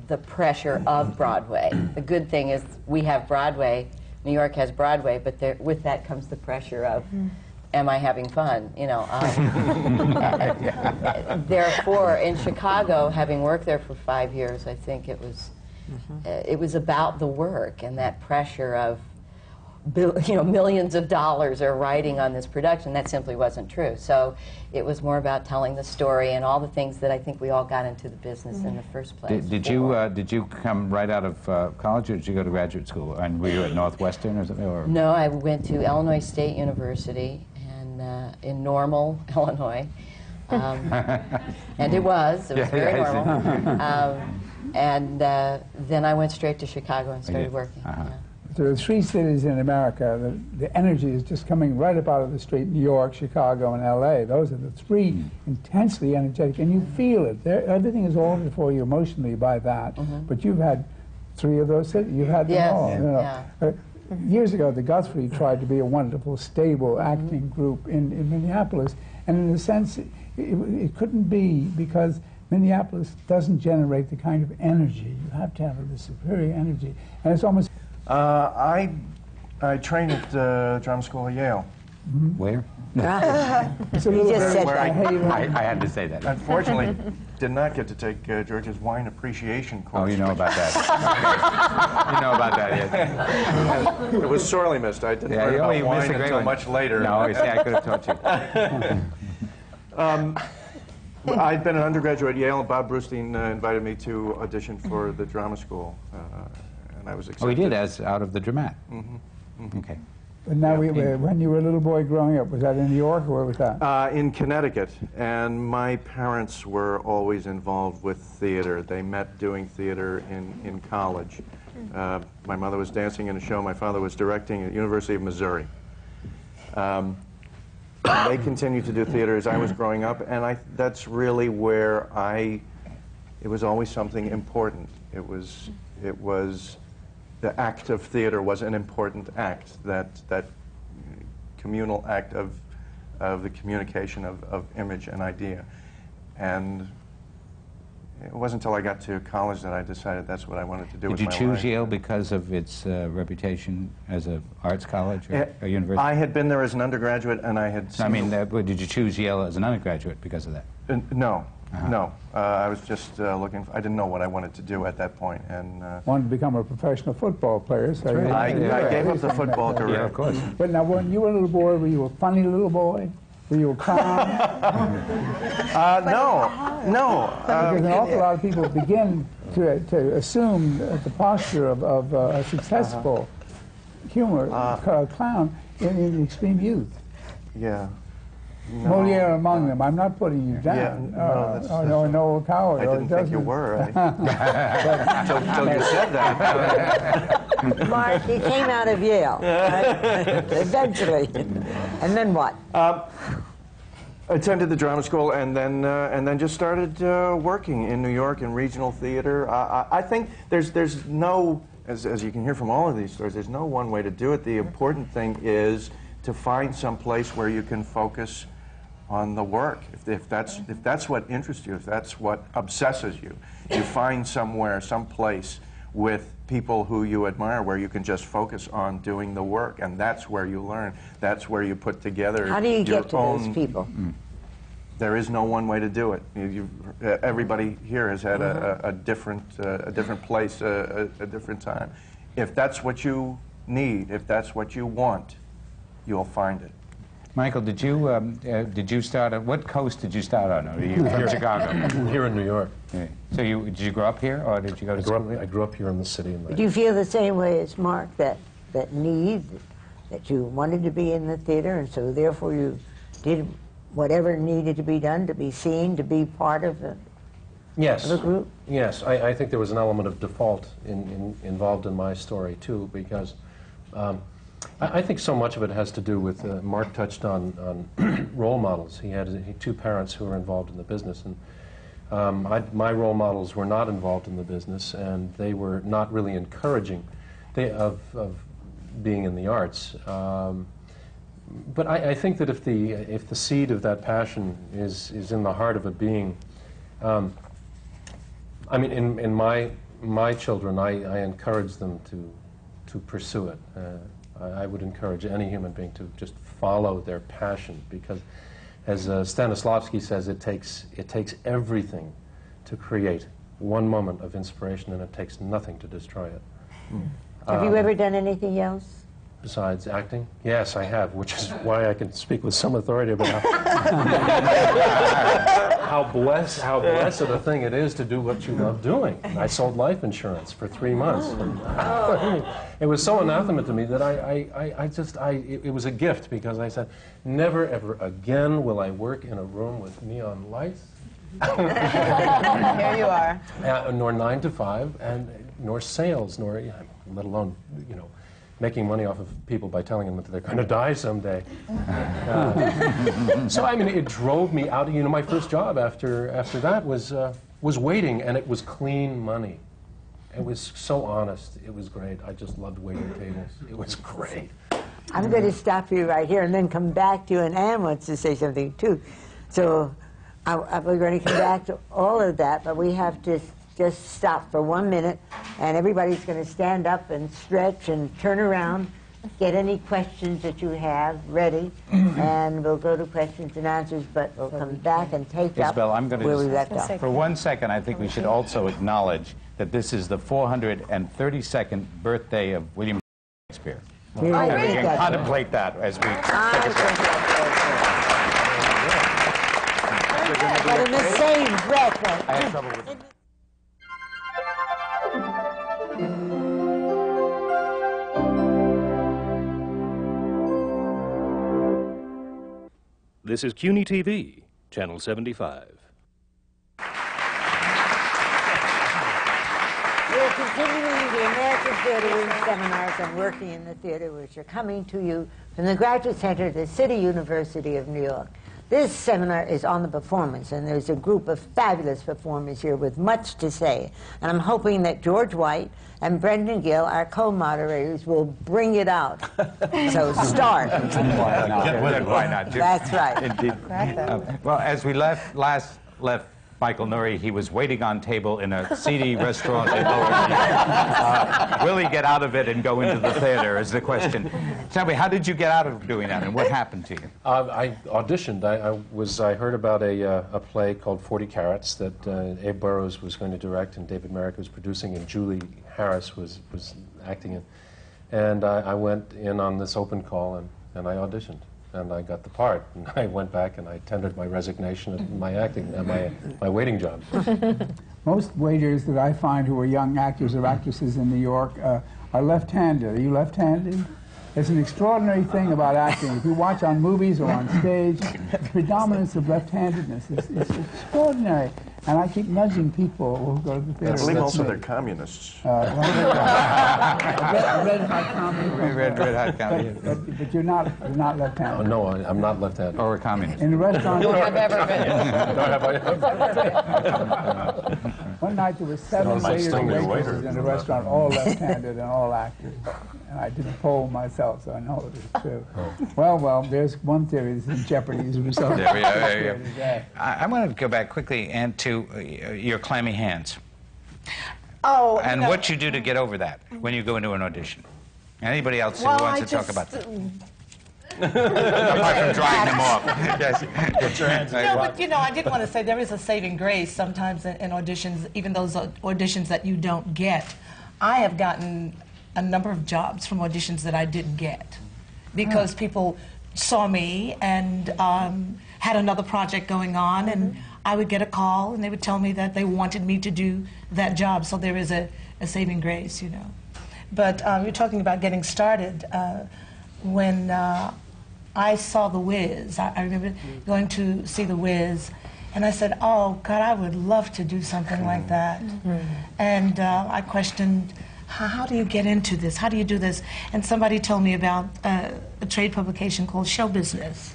the pressure of Broadway. The good thing is we have Broadway, New York has Broadway, but with that comes the pressure of, am I having fun? Therefore, in Chicago, having worked there for 5 years, I think it was about the work and that pressure of, millions of dollars are riding on this production. That simply wasn't true. So it was more about telling the story and all the things that I think we all got into the business in the first place. Did you come right out of college, or did you go to graduate school? And were you at Northwestern or something? Or? No, I went to Illinois State University and in Normal, Illinois. And it was very normal. And then I went straight to Chicago and started working. There are 3 cities in America. The energy is just coming right up out of the street. New York, Chicago, and L.A. Those are the 3 intensely energetic, and you feel it. Everything is altered for you emotionally by that. But you've had 3 of those cities. You've had them all. years ago, the Guthrie tried to be a wonderful, stable acting group in Minneapolis, and in a sense, it couldn't be because Minneapolis doesn't generate the kind of energy. You have to have a superior energy, and it's almost. I trained at drama school at Yale. Where? It's a little just said where that. I had to say that. Unfortunately, did not get to take George's wine appreciation course. Oh, you know about that. You know about that, yes. It was sorely missed. I didn't learn about wine until much later. No, I see, I could have taught you. I'd been an undergraduate at Yale, and Bob Brustein invited me to audition for the drama school, and I was accepted. Oh, he did, as out of the Dramat. Okay. But now, when you were a little boy growing up, was that in New York or where was that? In Connecticut, and my parents were always involved with theater. They met doing theater in college. My mother was dancing in a show, my father was directing at the University of Missouri. They continued to do theater as I was growing up, and that's really where it was always something important. It was the act of theater was an important act, that communal act of the communication of image and idea. And it wasn't until I got to college that I decided that's what I wanted to do with my life. Did you choose Yale because of its reputation as an arts college or a university? I had been there as an undergraduate, and I had I mean, did you choose Yale as an undergraduate because of that? No. No, I was just looking. I didn't know what I wanted to do at that point, and Wanted to become a professional football player. So right. I gave up the football career. Yeah, of course. But now, when you were a little boy, were you a funny little boy? Were you a clown? No. Because an awful lot of people begin to assume the posture of a successful humor clown in extreme youth. Yeah. No. Moliere among them. I'm not putting you down. Yeah, or Noel Coward. I didn't think you were. Until you said that. Mark, he came out of Yale, right? Eventually. And then what? Attended the drama school and then just started working in New York in regional theater. I think there's no, as you can hear from all of these stories, there's no one way to do it. The important thing is to find some place where you can focus on the work. If that's what interests you, if that's what obsesses you, you find somewhere, some place with people who you admire where you can just focus on doing the work, and that's where you learn. That's where you put together. How do you get to those people? There is no one way to do it. Everybody here has had a different place, a different time. If that's what you need, if that's what you want, you'll find it. Michael, did you start on, what coast did you start on? Or are you from Chicago? Here in New York. Yeah. So did you grow up here, or did you go to school? I grew up here in the city. Do you feel the same way as Mark, that need, that you wanted to be in the theater, and so therefore you did whatever needed to be done to be seen, to be part of the group? Yes, I think there was an element of default involved in my story, too, because I think so much of it has to do with, Mark touched on role models. He had two parents who were involved in the business, and my role models were not involved in the business, and they were not really encouraging of being in the arts. But I think that if the seed of that passion is in the heart of a being, I mean, in my children, I encourage them to pursue it. I would encourage any human being to just follow their passion, because, as Stanislavski says, it takes everything to create one moment of inspiration, and it takes nothing to destroy it. Have you ever done anything else? Besides acting? Yes, I have, which is why I can speak with some authority about how blessed a thing it is to do what you love doing. I sold life insurance for 3 months. It was so anathema to me that it was a gift, because I said, never ever again will I work in a room with neon lights. Here you are. Nor 9 to 5, and nor sales, nor let alone, making money off of people by telling them that they're going to die someday. So I mean, it drove me out. My first job after that was waiting, and it was clean money. It was so honest. It was great. I just loved waiting tables. It was great. I'm going to stop you right here and then come back to you, and Anne wants to say something too. So we're going to come back to all of that, but we have to just stop for 1 minute, and everybody's going to stand up and stretch and turn around, get any questions that you have ready, and we'll go to questions and answers, but we'll come back and take Isabel, up I'm going where we to left off. for 1 second, I think we should also acknowledge that this is the 432nd birthday of William Shakespeare. Here And we we can go. contemplate that as we take a break. But in the same breath, I had trouble with it. This is CUNY TV, Channel 75. we're continuing the American Theater Wing seminars on working in the theater, which are coming to you from the Graduate Center of the City University of New York. This seminar is on the performance, and there's a group of fabulous performers here with much to say. And I'm hoping that George White and Brendan Gill, our co-moderators, will bring it out. So start. Why not? That's right. Indeed. Well, as we left Michael Nouri, he was waiting on table in a seedy restaurant in Lower East. Will he get out of it and go into the theater is the question. Tell me, how did you get out of doing that, and what happened to you? I auditioned. I heard about a play called 40 Carats that Abe Burrows was going to direct and David Merrick was producing, and Julie Harris was acting in. And I went in on this open call, and I auditioned. And I got the part, and I went back and I tendered my resignation of my acting, my waiting job. Most waiters that I find who are young actors or actresses in New York are left-handed. Are you left-handed? It's an extraordinary thing about acting. If you watch on movies or on stage, the predominance of left-handedness is extraordinary. And I keep nudging people who go to the theater. I believe also they're communists. Red hot comedy. Red hot comedy. But you're not left-handed. Oh, no, I'm not left-handed. Or a communist. In the restaurant. Nor have ever been. Nor have I ever. One night there were 7 waiters and waitresses in a restaurant, all left-handed and all actors. And I did a poll myself, so I know it is true. Well, there's one theory that's in jeopardy as a result. There we are. I want to go back quickly and to your clammy hands. Oh, and what you do to get over that when you go into an audition. Anybody else who wants to talk about that? Apart from drying them off. Yes. Get your hands No, but I did want to say there is a saving grace sometimes in auditions, even those auditions that you don't get. I have gotten a number of jobs from auditions that I didn't get because people saw me and had another project going on, and I would get a call and they would tell me that they wanted me to do that job. So there is a saving grace, But you're talking about getting started. When I saw The Wiz, I remember going to see The Wiz, and I said, oh, God, I would love to do something like that. And I questioned, how do you get into this? How do you do this? And somebody told me about a trade publication called Show Business.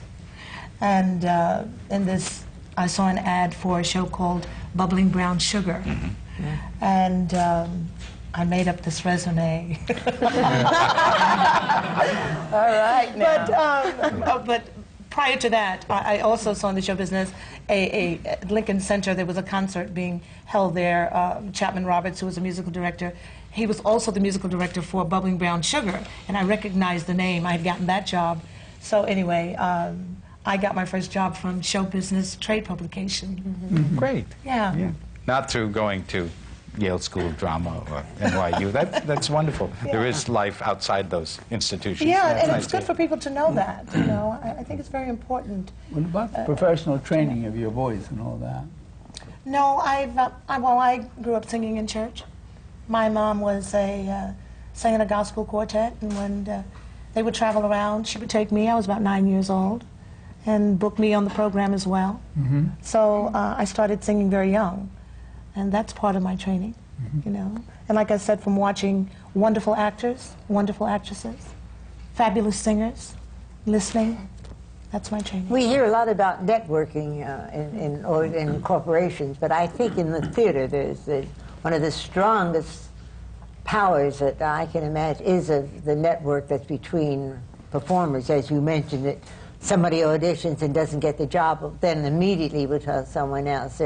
And in this, I saw an ad for a show called Bubbling Brown Sugar. And I made up this resume. All right, now. But prior to that, I also saw in the show business at Lincoln Center, there was a concert being held there. Chapman Roberts, who was a musical director, he was also the musical director for Bubbling Brown Sugar, and I recognized the name. I had gotten that job. So anyway, I got my first job from Show Business Trade Publication. Great. Yeah. Not through going to Yale School of Drama or NYU. That's wonderful. Yeah. There is life outside those institutions. Yeah, That's and nice it's good for people to know that. I think it's very important. What about the professional training of your voice and all that? No, I grew up singing in church. My mom was sang in a gospel quartet, and when they would travel around, she would take me. I was about 9 years old, and book me on the program as well. So I started singing very young, and that's part of my training, And like I said, from watching wonderful actors, wonderful actresses, fabulous singers, listening, that's my training. We hear a lot about networking in corporations, but I think in the theater there's one of the strongest powers that I can imagine is of the network that's between performers, as you mentioned, that somebody auditions and doesn't get the job, then immediately will tell someone else.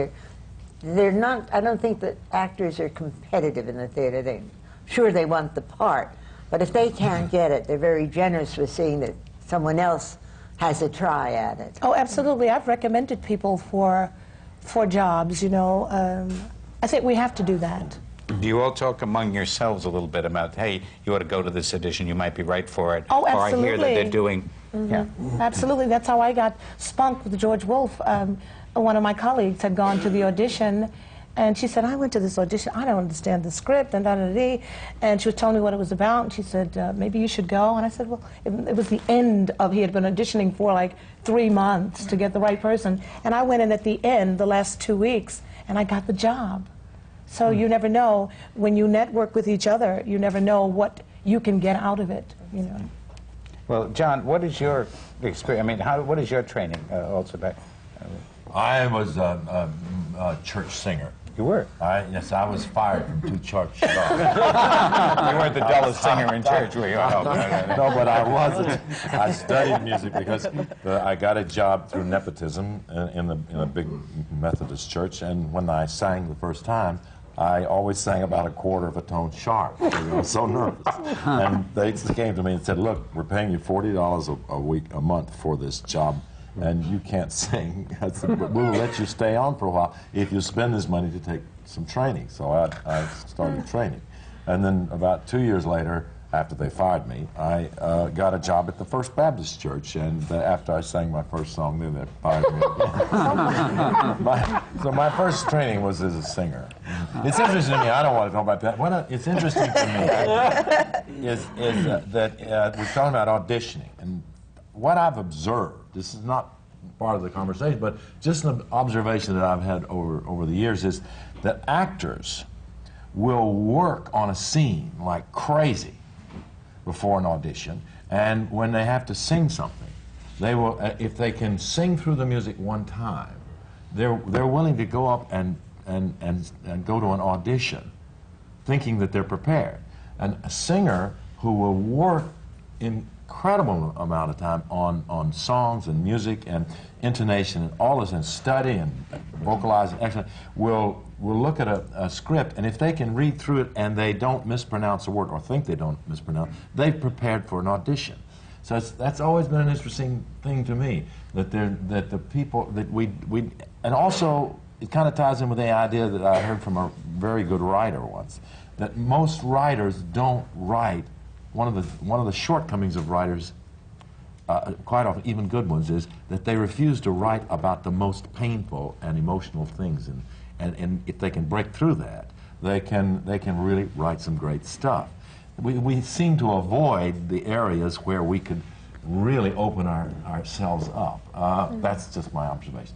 They're not, I don't think that actors are competitive in the theater. Sure, they want the part, but if they can't get it, they're very generous with seeing that someone else has a try at it. Oh, absolutely. I've recommended people for jobs, you know. I think we have to do that. Do you all talk among yourselves a little bit about, hey, you ought to go to this audition, you might be right for it? Oh, absolutely. Or I hear that they're doing... Yeah. Absolutely. That's how I got spunked with George Wolfe. One of my colleagues had gone to the audition, and she said, I went to this audition, I don't understand the script, and da-da-da-dee. And she was telling me what it was about, and she said, maybe you should go. And I said, well, it was the end of, he had been auditioning for like 3 months to get the right person. And I went in at the end, the last 2 weeks, and I got the job. So you never know, when you network with each other, you never know what you can get out of it, you know. Well, John, what is your experience? I mean, what is your training also back? I was a church singer. You were? Yes, I was fired from 2 church jobs. You weren't the dullest singer in church, were you? Oh, no, but I wasn't. I studied music because I got a job through nepotism in a big Methodist church, and when I sang the first time, I always sang about a quarter of a tone sharp. I was so nervous. And they came to me and said, look, we're paying you $40 a month for this job, and you can't sing. I said, but we'll let you stay on for a while if you spend this money to take some training. So I started training. And then about 2 years later, after they fired me, I got a job at the First Baptist Church, and after I sang my first song, then they fired me again. So my first training was as a singer. It's interesting to me, I don't want to talk about that. It's interesting to me is that we're talking about auditioning, and what I've observed, this is not part of the conversation, but just an observation that I've had over the years is that actors will work on a scene like crazy before an audition, and when they have to sing something, they will, if they can sing through the music one time, they're willing to go up and go to an audition thinking that they're prepared. And a singer who will work incredible amount of time on songs and music and intonation and all this, and study and vocalize and excellent, will look at a script, and if they can read through it and they don't mispronounce a word or think they don't mispronounce, they've prepared for an audition. So that's always been an interesting thing to me, that the people that we and also it kind of ties in with the idea that I heard from a very good writer once, that most writers don't write. One of the shortcomings of writers, quite often even good ones, is that they refuse to write about the most painful and emotional things, and if they can break through that, they can really write some great stuff. We seem to avoid the areas where we could really open ourselves up. That's just my observation.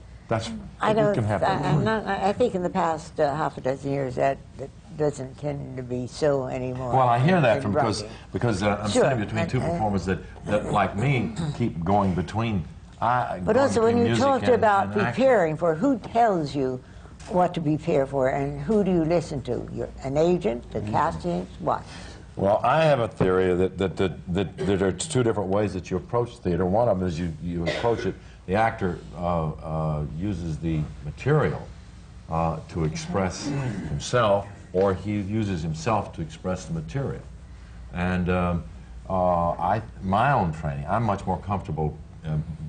I think in the past half a dozen years that doesn't tend to be so anymore. Well, I hear that from because I'm sitting between two performers that like me keep going between. But also when you talked about preparing for, who tells you what to prepare for, and who do you listen to? An agent, a casting, what? Well, I have a theory that there are 2 different ways that you approach theater. One of them is you approach it, the actor uses the material to express himself, or he uses himself to express the material. And my own training, I'm much more comfortable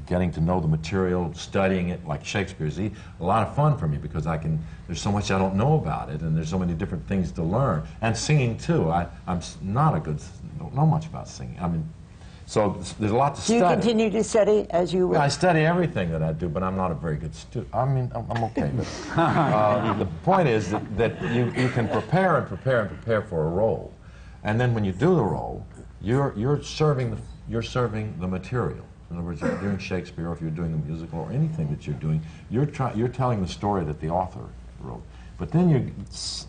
getting to know the material, studying it like Shakespeare's. A lot of fun for me because there's so much I don't know about it, and there's so many different things to learn. And singing too. I'm not don't know much about singing. I mean, so there's a lot to study. Do you continue to study as you I study everything that I do, but I'm not a very good student. I mean, I'm okay. But the point is that you can prepare and prepare and prepare for a role, and then when you do the role, you're serving the material. In other words, if you're doing Shakespeare, or if you're doing a musical, or anything that you're doing, you're telling the story that the author wrote. But then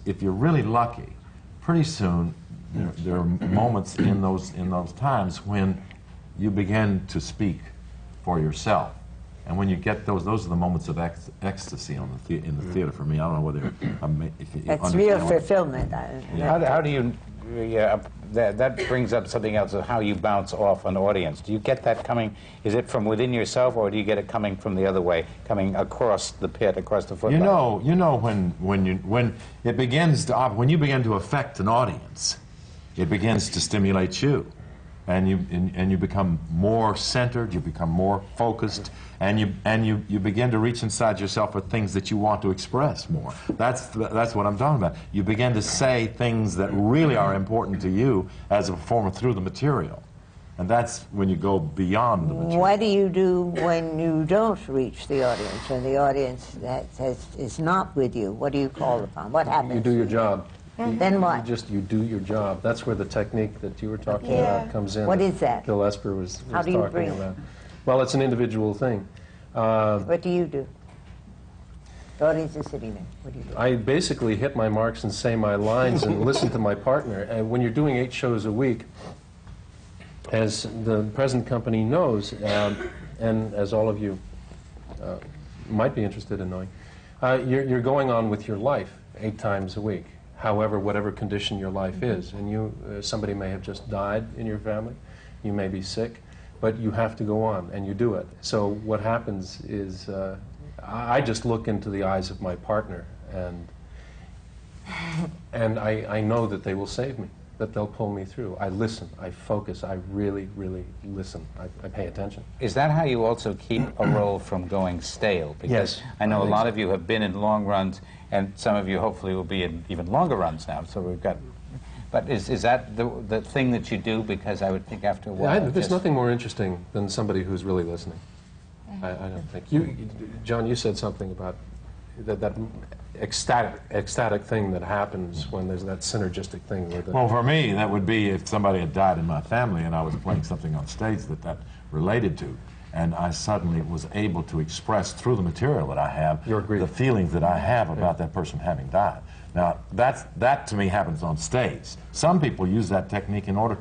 if you're really lucky, pretty soon there are moments in those times when you begin to speak for yourself, and when you get those are the moments of ecstasy in the theater for me. I don't know whether that's real fulfillment. How do you that brings up something else of how you bounce off an audience. Do you get that coming? Is it from within yourself, or do you get it coming from the other way, coming across the pit, across the footlight? You know when it begins to when you begin to affect an audience, it begins to stimulate you, and you become more centered, you become more focused, and you begin to reach inside yourself for things that you want to express more. That's what I'm talking about. You begin to say things that really are important to you as a performer through the material, and that's when you go beyond the material. What do you do when you don't reach the audience, and the audience is not with you? What do you call upon? What happens? You do your job. Then what? You do your job. That's where the technique that you were talking about comes in. What is that? Bill Esper was How do you talking breathe? about. Well, it's an individual thing. What do you do? The audience is sitting there. What do you do? I basically hit my marks and say my lines and listen to my partner. And when you're doing 8 shows a week, as the present company knows, and as all of you might be interested in knowing, you're going on with your life 8 times a week. However, whatever condition your life is, and somebody may have just died in your family, you may be sick, but you have to go on, and you do it. So what happens is, I just look into the eyes of my partner, and I know that they will save me, that they'll pull me through. I listen, I focus, I really, really listen. I pay attention. Is that how you also keep a role from going stale? Because Yes. I know a lot of you have been in long runs, and some of you hopefully will be in even longer runs now. So we've got. But is that the thing that you do? Because I would think after a while. There's nothing more interesting than somebody who's really listening. I don't think. John, you said something about that ecstatic thing that happens when there's that synergistic thing. Well, for me, that would be if somebody had died in my family and I was playing something on stage that related to, and I suddenly was able to express through the material that I have the feelings that I have about that person having died. Now, that to me happens on stage. Some people use that technique in order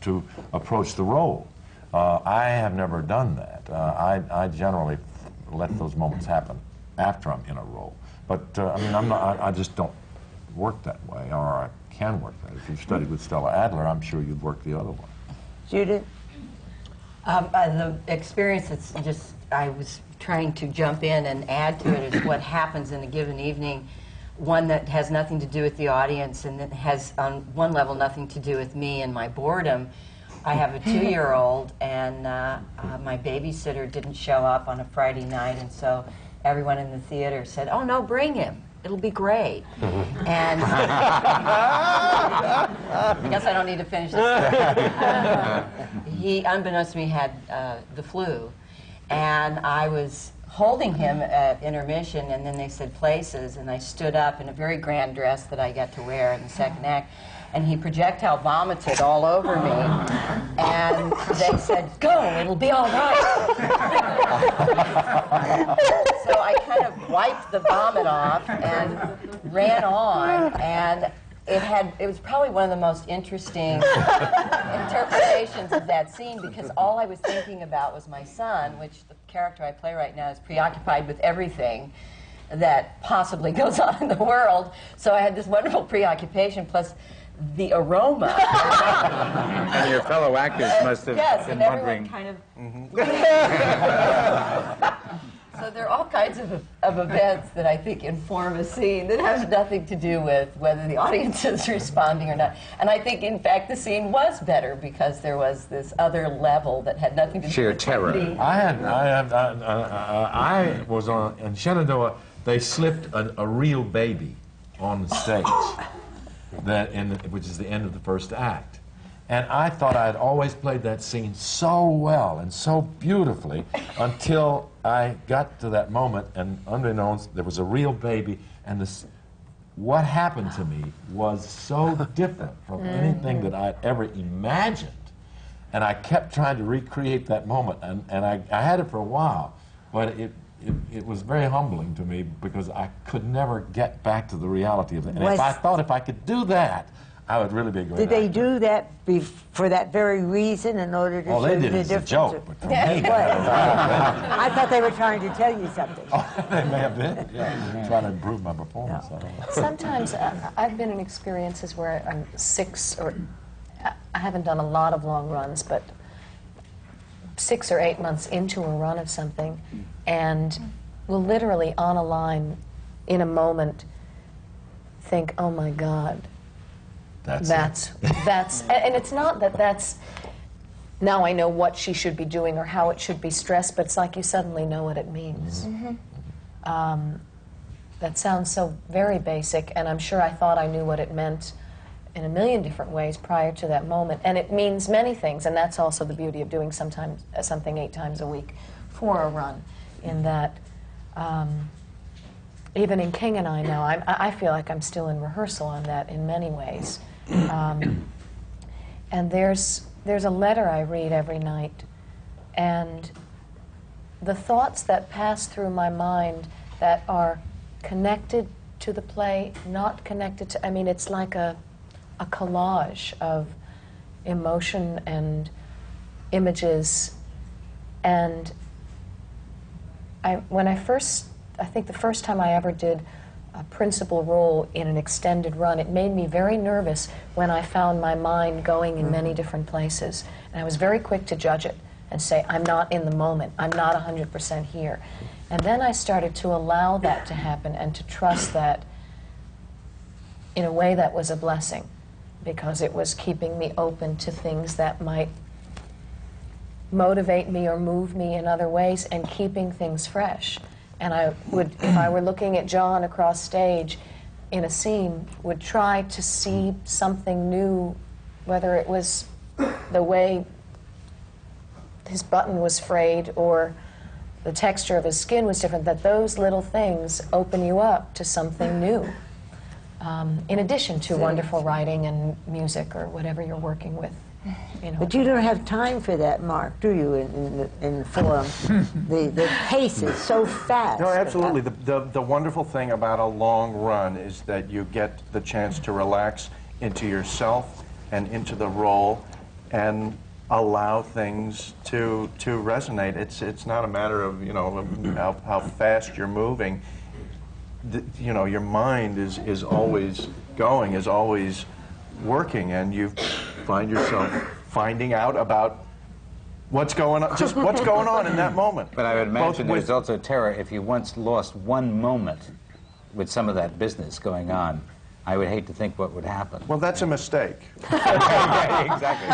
to approach the role. I have never done that. I generally let those moments happen after I'm in a role. But I mean, I just don't work that way, or I can work that. If you studied with Stella Adler, I'm sure you'd work the other way. Judith? The experience that's just, I was trying to jump in and add to it, is what happens in a given evening. One that has nothing to do with the audience, and that has, on one level, nothing to do with me and my boredom. I have a 2-year-old, and my babysitter didn't show up on a Friday night, and so everyone in the theater said, "Oh no, bring him. It'll be great." And I guess I don't need to finish this. He, unbeknownst to me, had the flu, and I was holding him at intermission, and then they said places, and I stood up in a very grand dress that I got to wear in the second act, and he projectile vomited all over me, and they said, "Go, it'll be all right." So I kind of wiped the vomit off and ran on, and it was probably one of the most interesting interpretations of that scene, because all I was thinking about was my son, which the character I play right now is preoccupied with everything that possibly goes on in the world. So I had this wonderful preoccupation, plus the aroma. And your fellow actors must have been wondering. Kind of. So there are all kinds of events that I think inform a scene that has nothing to do with whether the audience is responding or not. And I think, in fact, the scene was better because there was this other level that had nothing to do sheer with terror. I was on in Shenandoah. They slipped a real baby on the stage, which is the end of the first act. And I thought I had always played that scene so well and so beautifully until I got to that moment, and unbeknownst, there was a real baby, and what happened to me was so different from anything that I'd ever imagined. And I kept trying to recreate that moment, and I had it for a while, but it was very humbling to me because I could never get back to the reality of it. And if I thought if I could do that, I would really be a great Did they actor. do that for that very reason, in order to Oh, show they you did the it as a difference? joke, but for me, I thought they were trying to tell you something. they may have been. Yeah, trying to improve my performance. I don't know. Sometimes I've been in experiences where I'm 6 or I haven't done a lot of long runs, but 6 or 8 months into a run of something, and will literally on a line, in a moment, think, "Oh my God, that's," and it's not that that's. Now I know what she should be doing or how it should be stressed, but it's like you suddenly know what it means. That sounds so very basic, and I'm sure I thought I knew what it meant in a million different ways prior to that moment. And it means many things, and that's also the beauty of doing something 8 times a week for a run, in that even in King and I now, I feel like I'm still in rehearsal on that in many ways. And there's a letter I read every night, and the thoughts that pass through my mind that are connected to the play, not connected to, I mean, it's like a collage of emotion and images. And I think the first time I ever did a principal role in an extended run, it made me very nervous when I found my mind going in many different places. And I was very quick to judge it and say, I'm not in the moment, I'm not 100% here. And then I started to allow that to happen and to trust that in a way that was a blessing, because it was keeping me open to things that might motivate me or move me in other ways, and keeping things fresh. And I would, if I were looking at John across stage in a scene, would try to see something new, whether it was the way his button was frayed or the texture of his skin was different, that those little things open you up to something new. In addition to wonderful writing and music or whatever you're working with. You know. But you don't have time for that, Mark, do you, in the forum? the pace is so fast. No, absolutely. The wonderful thing about a long run is that you get the chance to relax into yourself and into the role and allow things to resonate. It's not a matter of, you know, how fast you're moving. You know, your mind is always going, is always working, and you find yourself finding out about what's going on, just what's going on in that moment. But I would imagine there's also terror if you once lost one moment with some of that business going on. I would hate to think what would happen. Well, that's a mistake. Yeah, exactly.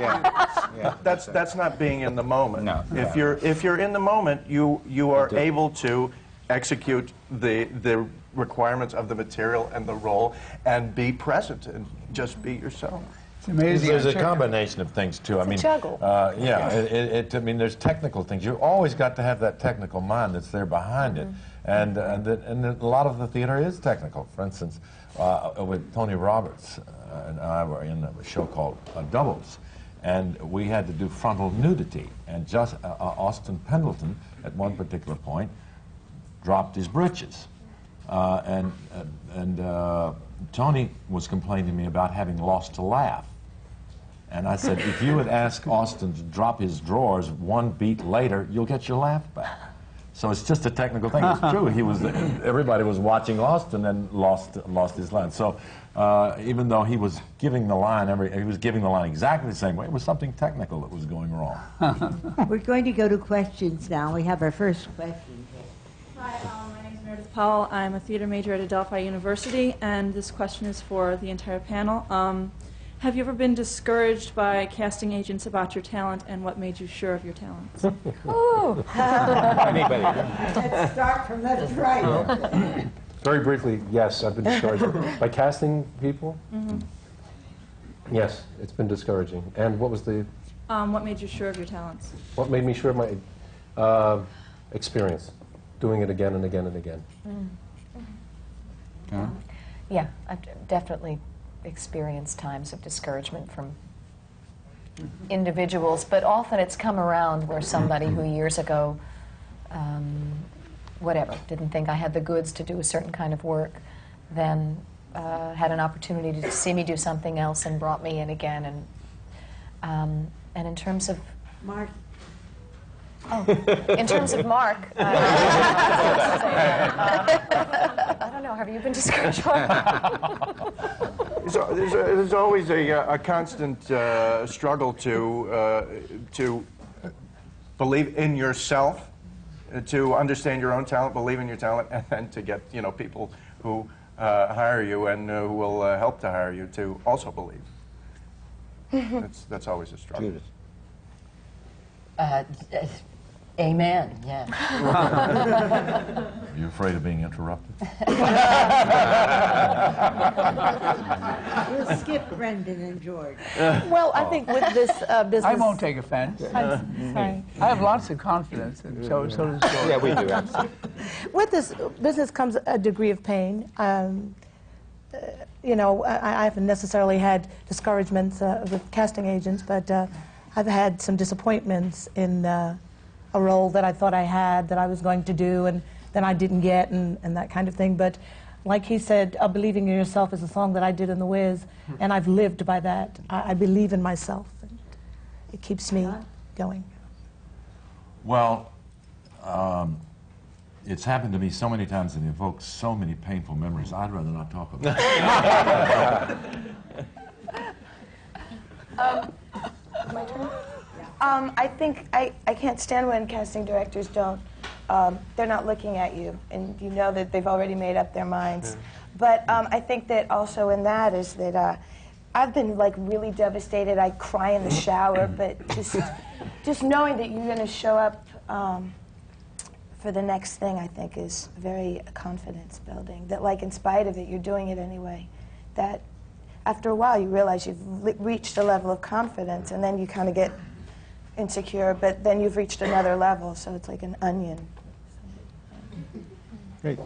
Yeah. That's not being in the moment. No. If you're in the moment, you are able to execute the requirements of the material and the role and be present and just be yourself. It's amazing. There's a combination of things too. I mean, juggle. Yeah. I mean, there's technical things. You always got to have that technical mind that's there behind it, and a lot of the theater is technical. For instance, with Tony Roberts and I were in a show called Doubles, and we had to do frontal nudity, and just Austin Pendleton at one particular point dropped his britches, and Tony was complaining to me about having lost a laugh. And I said, if you would ask Austin to drop his drawers one beat later, you'll get your laugh back. So it's just a technical thing. It's true. Everybody was watching Austin and lost his line. So even though he was giving the line exactly the same way, it was something technical that was going wrong. We're going to go to questions now. We have our first question. Hi, my name is Meredith Powell. I'm a theater major at Adelphi University, and this question is for the entire panel. Have you ever been discouraged by casting agents about your talent, and what made you sure of your talents? Anybody? Let's start from left to right. Very briefly, yes, I've been discouraged by casting people. Yes, it's been discouraging. And what was the? What made you sure of your talents? What made me sure of my experience, doing it again and again and again. Yeah, I've definitely experienced times of discouragement from individuals, but often it's come around where somebody who years ago, whatever, didn't think I had the goods to do a certain kind of work, then had an opportunity to see me do something else and brought me in again. And in terms of Mark. Oh, in terms of Mark, I don't know. Have you been discouraged? There's always a constant struggle to believe in yourself, to understand your own talent, believe in your talent, and then to get people who hire you and who will help to hire you to also believe. That's always a struggle. Judith. Amen, yeah. Are you afraid of being interrupted? We'll skip Brendan and George. Well, I think with this business... I won't take offense. Sorry. I have lots of confidence, and so does George. Yeah, we do, absolutely. With this business comes a degree of pain. You know, I haven't necessarily had discouragements with casting agents, but I've had some disappointments in a role that I thought I had, that I was going to do, and then I didn't get, and that kind of thing. But like he said, Believing in Yourself is a song that I did in The Wiz, and I've lived by that. I believe in myself, and it keeps me going. Well, it's happened to me so many times and evokes so many painful memories, I'd rather not talk about it. My turn? I think I can't stand when casting directors don't, they're not looking at you, and you know that they've already made up their minds. But I think that also in that is that I've been like really devastated. I cry in the shower, but just knowing that you're going to show up for the next thing, I think, is very confidence building. That like in spite of it, you're doing it anyway. That after a while, you realize you've reached a level of confidence, and then you kind of get insecure, but then you've reached another level, so it's like an onion. Great.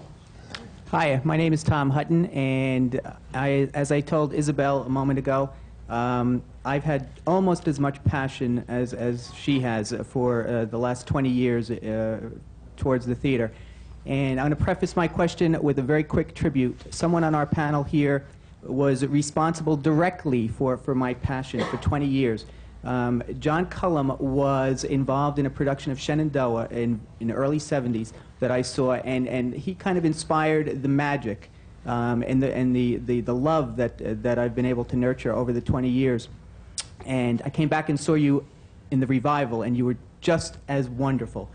Hi, my name is Tom Hutton, and as I told Isabel a moment ago, I've had almost as much passion as she has for the last 20 years towards the theater. And I'm going to preface my question with a very quick tribute. Someone on our panel here was responsible directly for my passion for 20 years. John Cullum was involved in a production of Shenandoah in the early 70s that I saw, and he kind of inspired the magic and the love that I've been able to nurture over the 20 years. And I came back and saw you in the revival, and you were just as wonderful.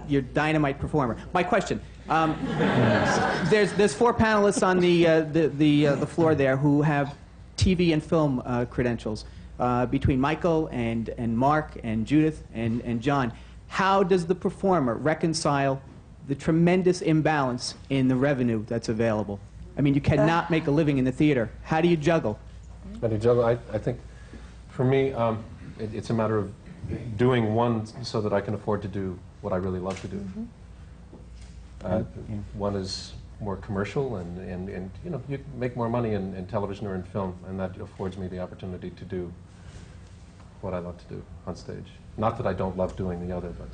You're a dynamite performer. My question, there's 4 panelists on the floor there who have TV and film credentials. Between Michael and Mark and Judith and John, how does the performer reconcile the tremendous imbalance in the revenue that's available? I mean, you cannot make a living in the theater. How do you juggle? How do you juggle? I think, for me, it's a matter of doing one so that I can afford to do what I really love to do. One is more commercial, and you know, you make more money in television or in film, and that affords me the opportunity to do what I love to do on stage. Not that I don't love doing the other, but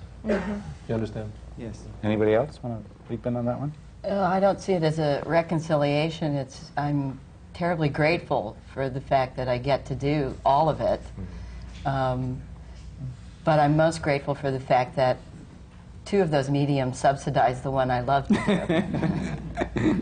you understand? Yes. Anybody else want to leap in on that one? I don't see it as a reconciliation. I'm terribly grateful for the fact that I get to do all of it. But I'm most grateful for the fact that 2 of those mediums subsidize the one I love to do.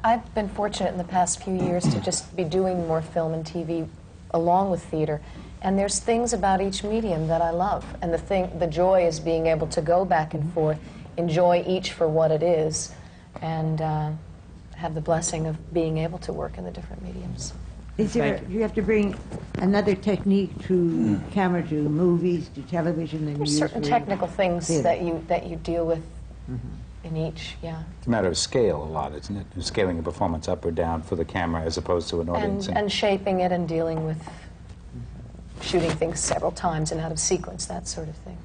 I've been fortunate in the past few years to just be doing more film and TV along with theater. And there's things about each medium that I love. And the joy is being able to go back and forth, enjoy each for what it is, and have the blessing of being able to work in the different mediums. Is there, you have to bring another technique to camera, to movies, to television, and There's certain technical things that you deal with in each, yeah. It's a matter of scale a lot, isn't it? Scaling a performance up or down for the camera as opposed to an audience. And shaping it and dealing with shooting things several times and out of sequence, that sort of thing.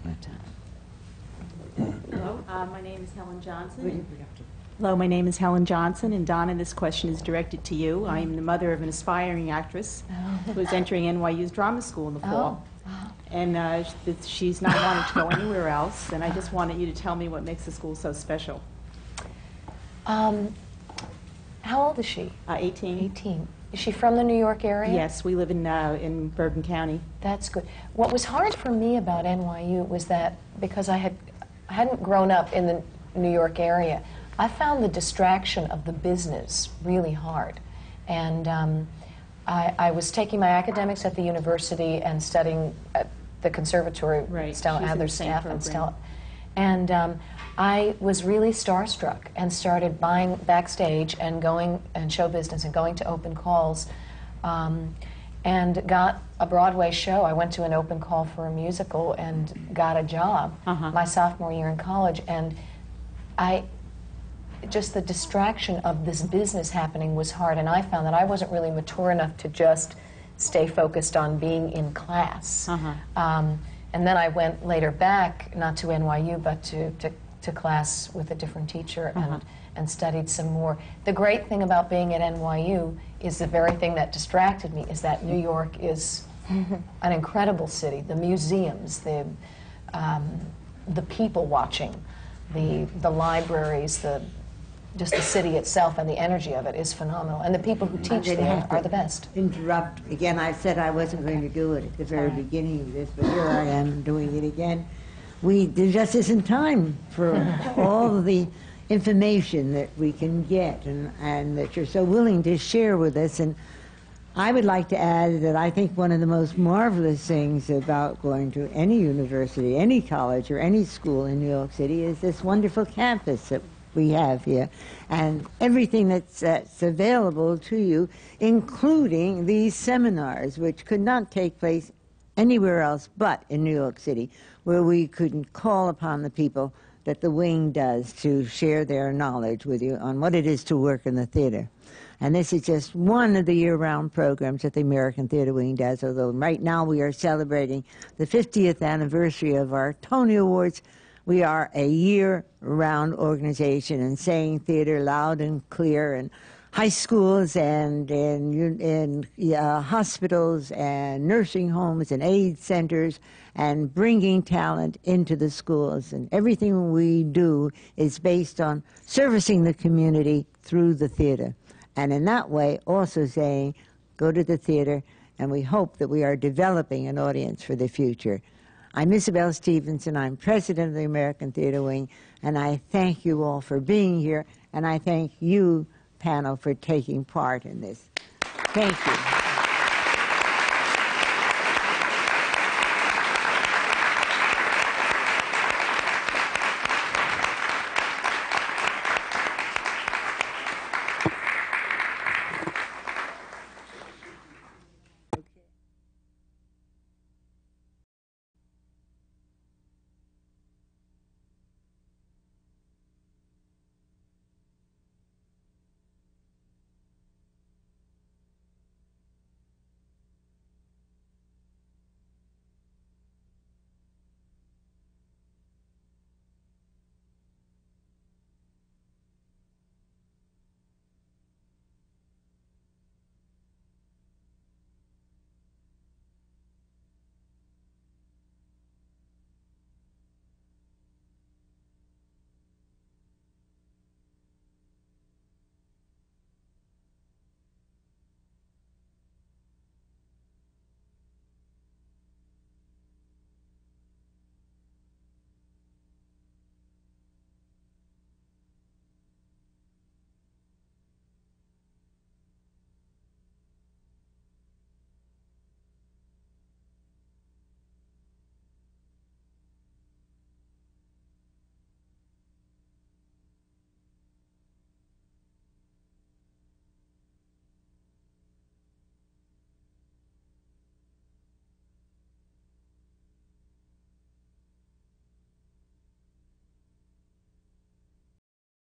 Hello, my name is Helen Johnson. Hello, my name is Helen Johnson, and Donna, this question is directed to you. I am the mother of an aspiring actress who is entering NYU's drama school in the fall. And she's not wanting to go anywhere else, and I just wanted you to tell me what makes the school so special. How old is she? 18. 18. Is she from the New York area? Yes, we live in Bergen County. That's good. What was hard for me about NYU was that because I hadn't grown up in the New York area, I found the distraction of the business really hard. And I was taking my academics at the university and studying at the conservatory, Right. Stella She's in the Adler's same staff, program. and Stella. And I was really starstruck and started buying backstage and going and show business and going to open calls, and got a Broadway show. I went to an open call for a musical and got a job my sophomore year in college. And just the distraction of this business happening was hard, and I found that I wasn't really mature enough to just stay focused on being in class. And then I went later back, not to NYU, but to class with a different teacher and studied some more. The great thing about being at NYU is the very thing that distracted me, is that New York is an incredible city. The museums, the people watching, the libraries, just the city itself and the energy of it is phenomenal. And the people who teach there are the best. Interrupt. Again, I said I wasn't going to do it at the very beginning of this, but here I am doing it again. There just isn't time for all of the information that we can get and that you're so willing to share with us. And I would like to add that I think one of the most marvelous things about going to any university, any college, or any school in New York City is this wonderful campus that we have here, and everything that's available to you, including these seminars, which could not take place anywhere else but in New York City, where we could call upon the people that the wing does to share their knowledge with you on what it is to work in the theater. And this is just one of the year-round programs that the American Theater Wing does, although right now we are celebrating the 50th anniversary of our Tony Awards. We are a year-round organization and saying theater loud and clear in high schools and in hospitals and nursing homes and aid centers, and bringing talent into the schools. And everything we do is based on servicing the community through the theater. And in that way, also saying, go to the theater, and we hope that we are developing an audience for the future. I'm Isabel Stevenson. I'm president of the American Theater Wing, and I thank you all for being here, and I thank you, panel, for taking part in this. Thank you.